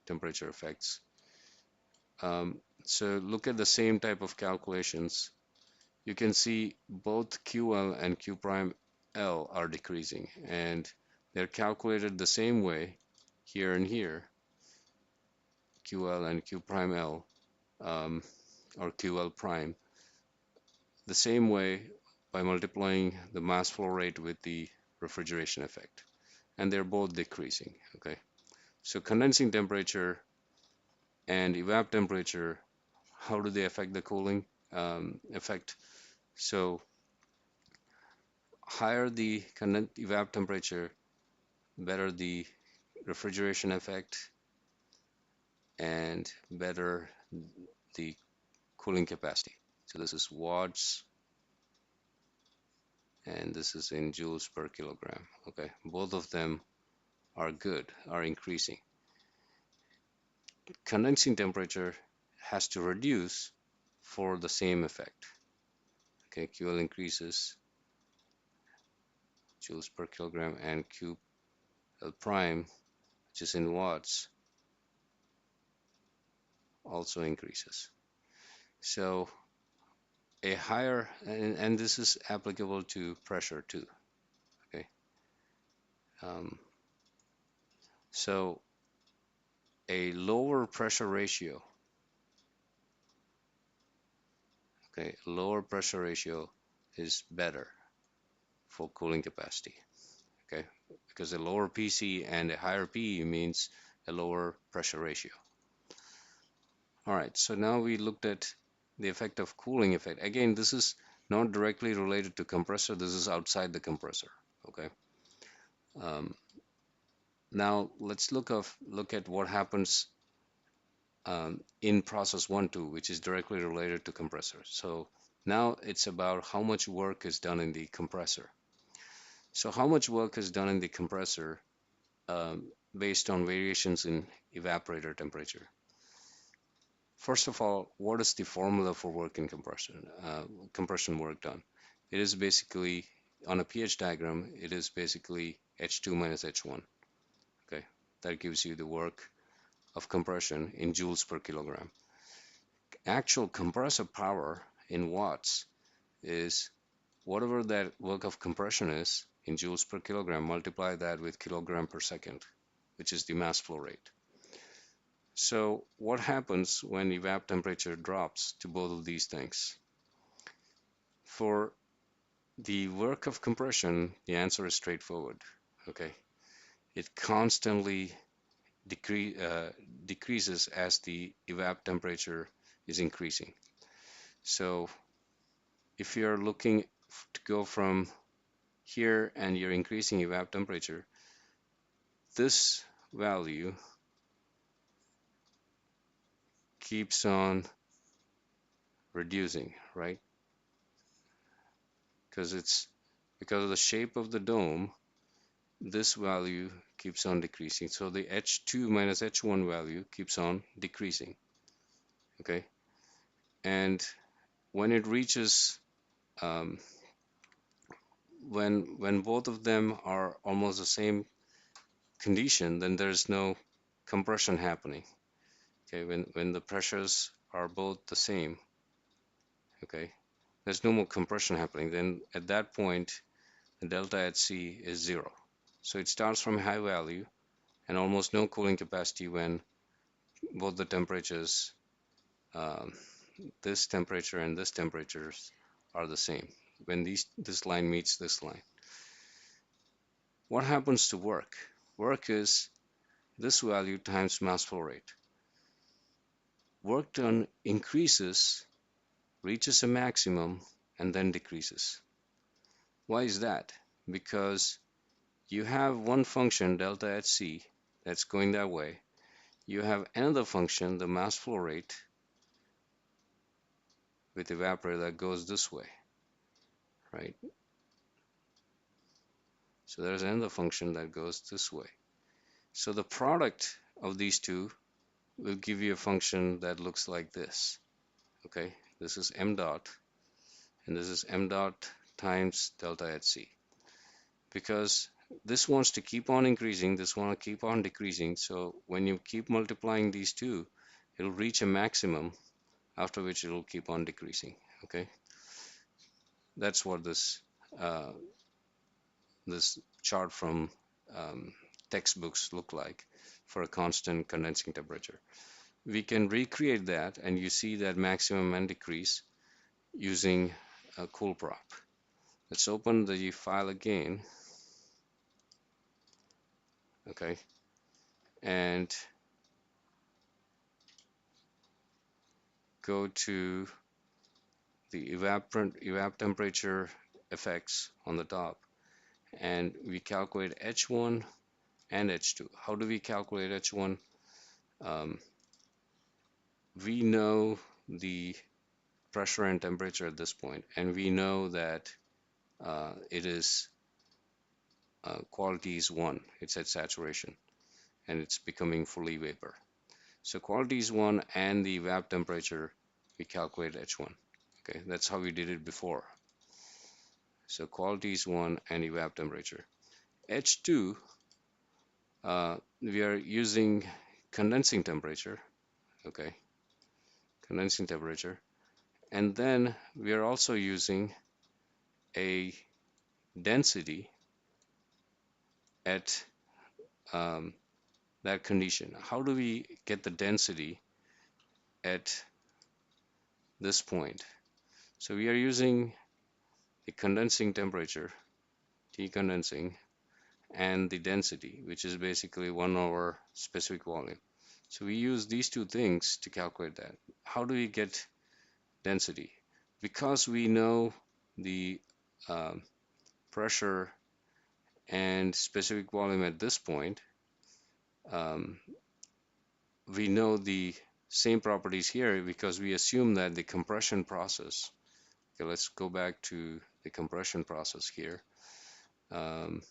temperature effects. So look at the same type of calculations. You can see both QL and Q prime L are decreasing, and they're calculated the same way here and here, QL and Q prime L, or QL prime, the same way by multiplying the mass flow rate with the refrigeration effect, and they're both decreasing. Okay, so condensing temperature and evap temperature, how do they affect the cooling effect? So higher the evap temperature, better the refrigeration effect, and better the cooling capacity. So this is watts, and this is in joules per kilogram. Okay, both of them are good, are increasing. Condensing temperature has to reduce for the same effect. Okay, QL increases, joules per kilogram, and QL prime, which is in watts, also increases. So a higher, and this is applicable to pressure too. Okay, um, so a lower pressure ratio, okay, lower pressure ratio is better for cooling capacity. Okay, because a lower PC and a higher PE means a lower pressure ratio. All right, so now we looked at the effect of cooling effect. Again, this is not directly related to compressor. This is outside the compressor. Okay. Um, Now let's look at what happens in process 1-2, which is directly related to compressor. So now it's about how much work is done in the compressor. So how much work is done in the compressor based on variations in evaporator temperature. First of all, what is the formula for work in compression work done? It is basically, on a pH diagram, it is basically H2 minus H1. Okay, that gives you the work of compression in joules per kilogram. Actual compressor power in watts is whatever that work of compression is in joules per kilogram, multiply that with kilogram per second, which is the mass flow rate. So what happens when evap temperature drops to both of these things? For the work of compression, the answer is straightforward. Okay, it constantly decrease, decreases as the evap temperature is increasing. So if you're looking to go from here and you're increasing evap temperature, this value keeps on reducing, right? Because of the shape of the dome, this value keeps on decreasing. So the H2 minus H1 value keeps on decreasing, okay? And when it reaches, um, when both of them are almost the same condition, then there's no compression happening, okay? When the pressures are both the same, okay, there's no more compression happening. Then at that point, the delta at C is 0. So it starts from high value and almost no cooling capacity when both the temperatures, um, this temperature and this temperatures are the same. When this line meets this line. What happens to work? Work is this value times mass flow rate. Work done increases, reaches a maximum, and then decreases. Why is that? Because you have one function, delta at C, that's going that way. You have another function, the mass flow rate, with evaporator that goes this way, right? So there's another function that goes this way. So the product of these two will give you a function that looks like this, okay? This is m dot, and this is m dot times delta at C. Because this wants to keep on increasing, this wants to keep on decreasing. So when you keep multiplying these two, it'll reach a maximum, after which it'll keep on decreasing, okay? That's what uh, this chart from textbooks look like for a constant condensing temperature. We can recreate that, and you see that maximum and decrease using a coolprop. Let's open the file again, okay, and go to the evap temperature effects on the top, and we calculate H1 and H2. How do we calculate H1? Um, we know the pressure and temperature at this point, and we know that it is quality is 1. It's at saturation, and it's becoming fully vapor. So quality is 1, and the evap temperature, we calculate H1. Okay, that's how we did it before. So quality is 1 and evap temperature. H2, we are using condensing temperature, okay, condensing temperature. And then we are also using a density at that condition. How do we get the density at this point? So we are using the condensing temperature, T condensing, and the density, which is basically 1 over specific volume. So we use these two things to calculate that. How do we get density? Because we know the pressure and specific volume at this point, um, we know the same properties here because we assume that the compression process, okay, let's go back to the compression process here. Um,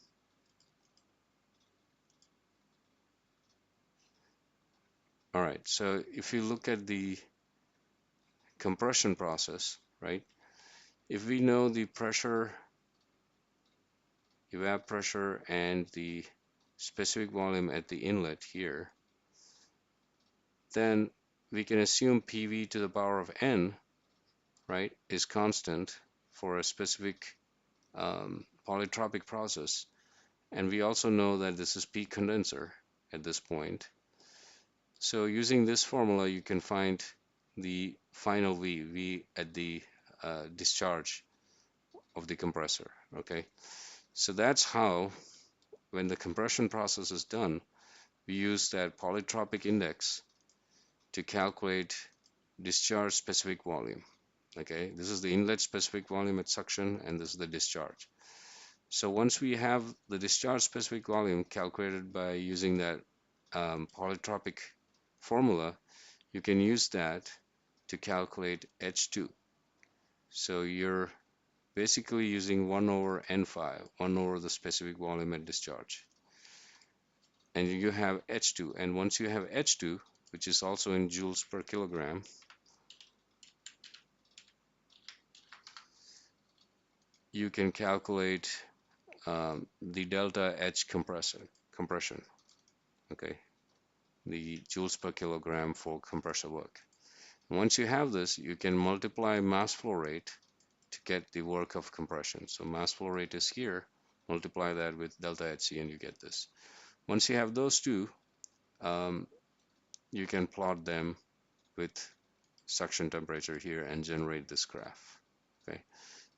all right, so if you look at the compression process, right, if we know the pressure, evap pressure, and the specific volume at the inlet here, then we can assume PV to the power of N, right, is constant for a specific polytropic process. And we also know that this is P condenser at this point. So using this formula, you can find the final V at the discharge of the compressor, okay? So that's how, when the compression process is done, we use that polytropic index to calculate discharge specific volume. Okay, this is the inlet specific volume at suction, and this is the discharge. So once we have the discharge specific volume calculated by using that polytropic formula, you can use that to calculate H2. So you're basically using 1 over N5, 1 over the specific volume at discharge. And you have H2. And once you have H2, which is also in joules per kilogram, you can calculate the delta H compression, okay, the joules per kilogram for compressor work. Once you have this, you can multiply mass flow rate to get the work of compression. So mass flow rate is here, multiply that with delta HC and you get this. Once you have those two, you can plot them with suction temperature here and generate this graph. Okay,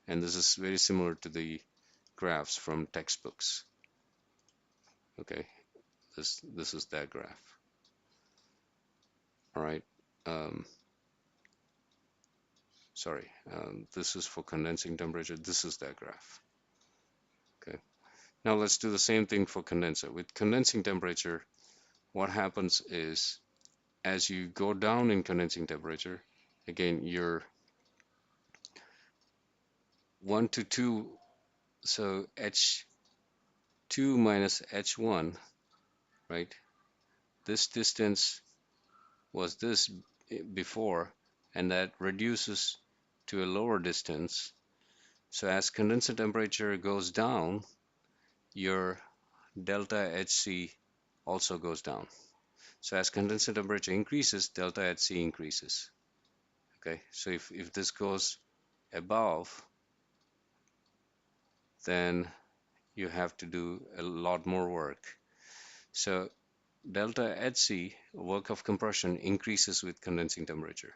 and this is very similar to the graphs from textbooks. Okay, this is that graph. All right. Sorry, this is for condensing temperature. This is that graph. Okay. Now let's do the same thing for condenser. With condensing temperature, what happens is as you go down in condensing temperature, again, you're 1 to 2, so H2 minus H1, right? This distance was this before, and that reduces to a lower distance. So as condenser temperature goes down, your delta HC also goes down. So as condenser temperature increases, delta HC increases. Okay, so if this goes above, then you have to do a lot more work. So delta HC, work of compression, increases with condensing temperature.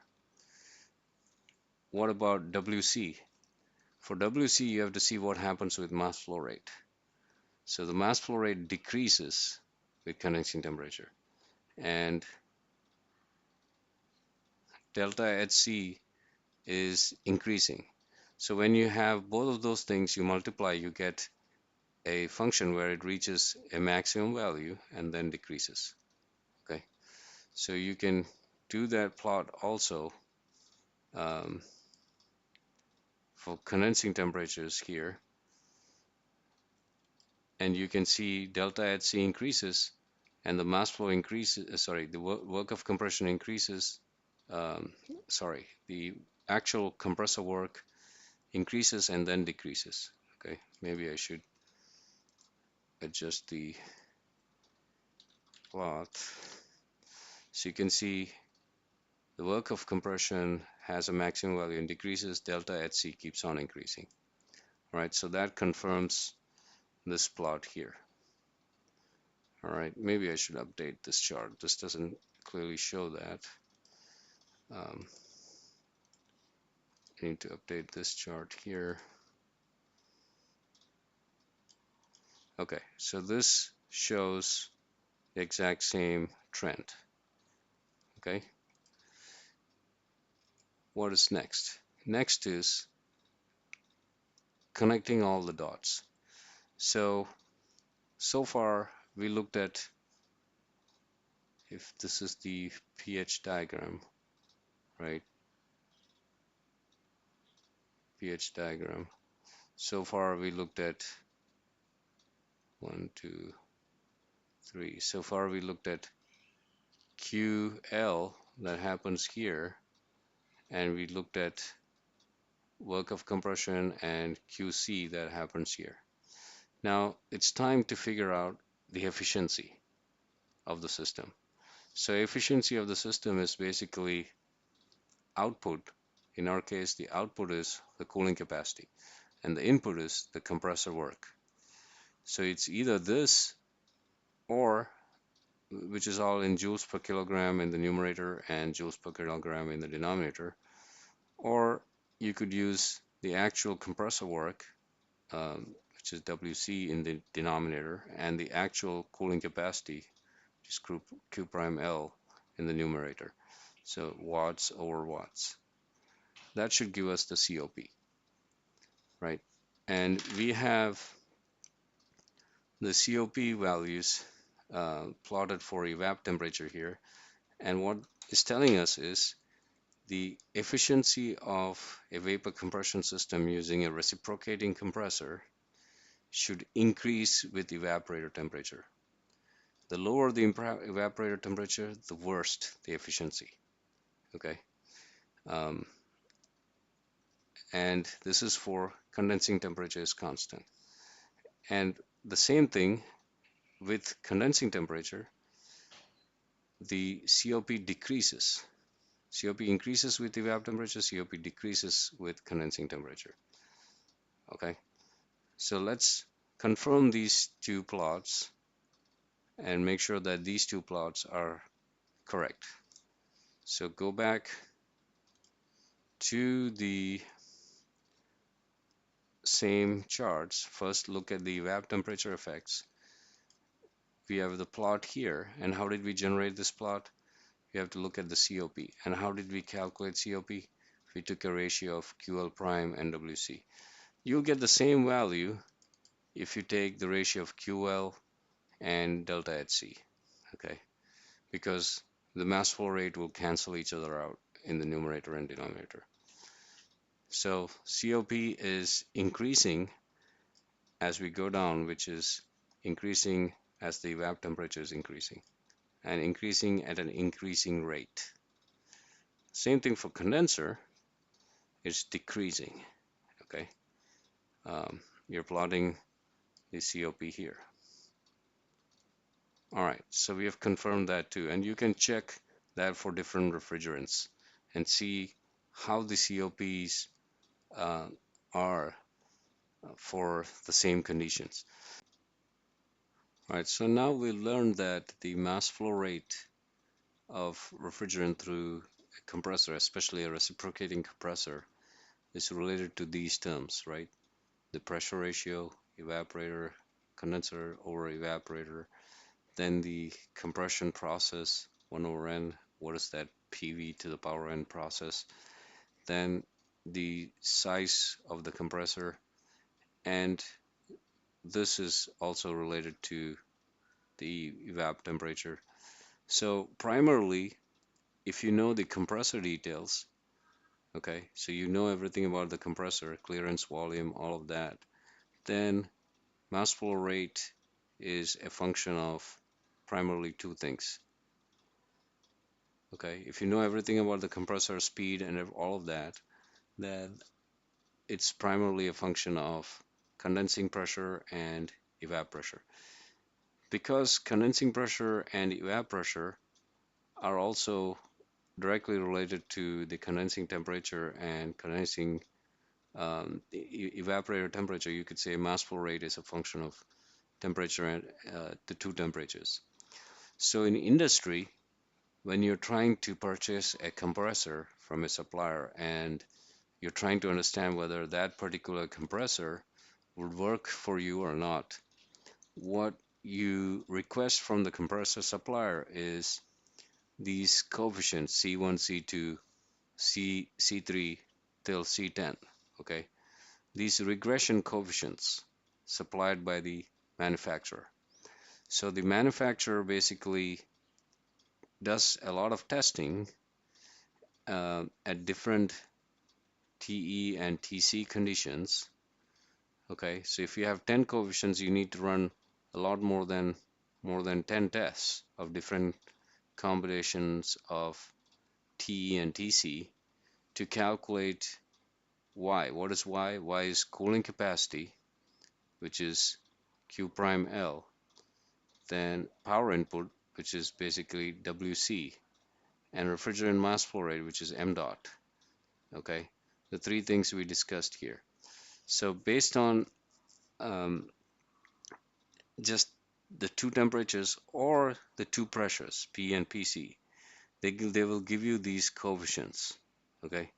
What about WC? For WC, you have to see what happens with mass flow rate. So the mass flow rate decreases with condensing temperature, and delta HC is increasing. So when you have both of those things, you multiply, you get a function where it reaches a maximum value and then decreases. Okay, so you can do that plot also for condensing temperatures here, and you can see delta HC increases and the mass flow increases, the work of compression increases, the actual compressor work increases and then decreases. Okay, maybe I should adjust the plot. So you can see the work of compression has a maximum value and decreases, delta HC keeps on increasing. All right, so that confirms this plot here. All right, maybe I should update this chart. This doesn't clearly show that. I need to update this chart here. Okay, so this shows the exact same trend. Okay, what is next? Next is connecting all the dots. So far we looked at, if this is the pH diagram, right? pH diagram. So far we looked at 1, 2, 3. So far we looked at QL that happens here, and we looked at work of compression and QC that happens here. Now it's time to figure out the efficiency of the system. So efficiency of the system is basically output. In our case, the output is the cooling capacity and the input is the compressor work. So it's either this, or, which is all in joules per kilogram in the numerator and joules per kilogram in the denominator, or you could use the actual compressor work, which is WC in the denominator, and the actual cooling capacity, just Q prime L in the numerator. So watts over watts. That should give us the COP, right? And we have the COP values plotted for evap temperature here. And what it's telling us is the efficiency of a vapor compression system using a reciprocating compressor should increase with evaporator temperature. The lower the evaporator temperature, the worse the efficiency. Okay. Um, and this is for condensing temperature is constant. And the same thing with condensing temperature, the COP decreases. COP increases with evap temperature, COP decreases with condensing temperature. Okay, so let's confirm these two plots and make sure that these two plots are correct. So go back to the same charts. First, look at the evap temperature effects. We have the plot here, and how did we generate this plot? We have to look at the COP. And how did we calculate COP? We took a ratio of QL prime and WC. You'll get the same value if you take the ratio of QL and delta HC, okay? Because the mass flow rate will cancel each other out in the numerator and denominator. So COP is increasing as we go down, which is increasing as the evap temperature is increasing, and increasing at an increasing rate. Same thing for condenser, it's decreasing, okay? You're plotting the COP here. All right, so we have confirmed that too, and you can check that for different refrigerants and see how the COPs are for the same conditions. All right, so now we learned that the mass flow rate of refrigerant through a compressor, especially a reciprocating compressor, is related to these terms, right? The pressure ratio, evaporator, condenser over evaporator, then the compression process, 1 over n, what is that PV to the power n process, then the size of the compressor, and this is also related to the evap temperature. So primarily, if you know the compressor details, okay, so you know everything about the compressor, clearance, volume, all of that, then mass flow rate is a function of primarily two things. Okay, if you know everything about the compressor speed and all of that, then it's primarily a function of condensing pressure and evap pressure. Because condensing pressure and evap pressure are also directly related to the condensing temperature and condensing evaporator temperature, you could say mass flow rate is a function of temperature and the two temperatures. So in industry, when you're trying to purchase a compressor from a supplier and you're trying to understand whether that particular compressor would work for you or not, what you request from the compressor supplier is these coefficients C1, C2, C3 till C10, okay? These regression coefficients supplied by the manufacturer. So the manufacturer basically does a lot of testing at different TE and TC conditions. Okay, so if you have 10 coefficients, you need to run a lot more than 10 tests of different combinations of TE and TC to calculate Y. What is Y? Y is cooling capacity, which is Q prime L, then power input, which is basically WC, and refrigerant mass flow rate, which is M dot. Okay, the three things we discussed here. So based on just the two temperatures or the two pressures, P and PC, they will give you these coefficients. Okay,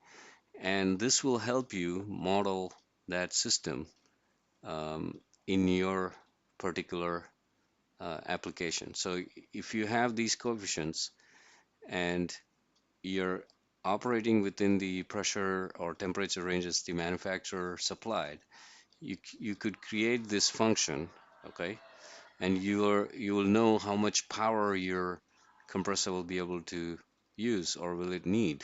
and this will help you model that system in your particular application. So if you have these coefficients and you're operating within the pressure or temperature ranges the manufacturer supplied, you could create this function, okay, and you will know how much power your compressor will be able to use or will it need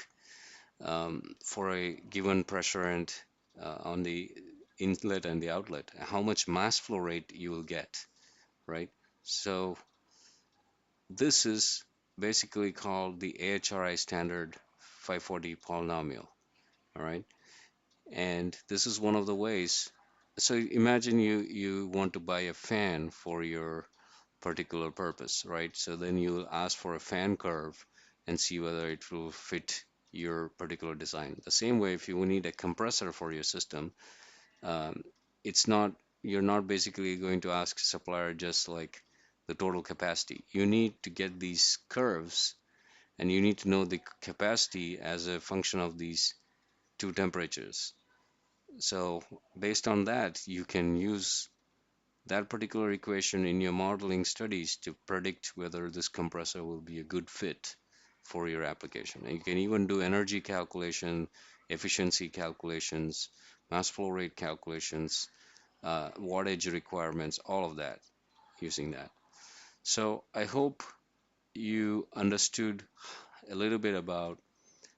for a given pressure and on the inlet and the outlet, how much mass flow rate you will get, right? So this is basically called the AHRI standard 540 polynomial, all right? And this is one of the ways. So imagine you want to buy a fan for your particular purpose, right? So then you'll ask for a fan curve and see whether it will fit your particular design. The same way, if you need a compressor for your system, um, it's not, you're not basically going to ask supplier just like the total capacity. You need to get these curves and you need to know the capacity as a function of these two temperatures. So based on that, you can use that particular equation in your modeling studies to predict whether this compressor will be a good fit for your application. And you can even do energy calculation, efficiency calculations, mass flow rate calculations, wattage requirements, all of that using that. So I hope you understood a little bit about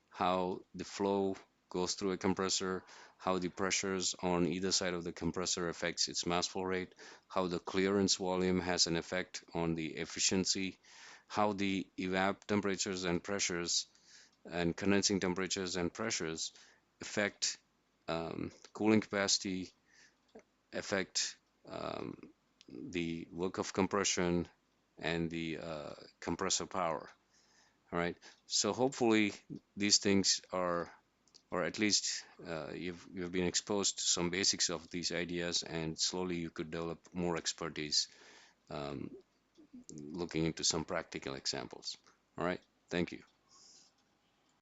how the flow goes through a compressor, how the pressures on either side of the compressor affects its mass flow rate, how the clearance volume has an effect on the efficiency, how the evap temperatures and pressures and condensing temperatures and pressures affect cooling capacity, affect um, the work of compression and the compressor power. All right. So hopefully these things are, or at least you've been exposed to some basics of these ideas, and slowly you could develop more expertise um, looking into some practical examples. All right. Thank you.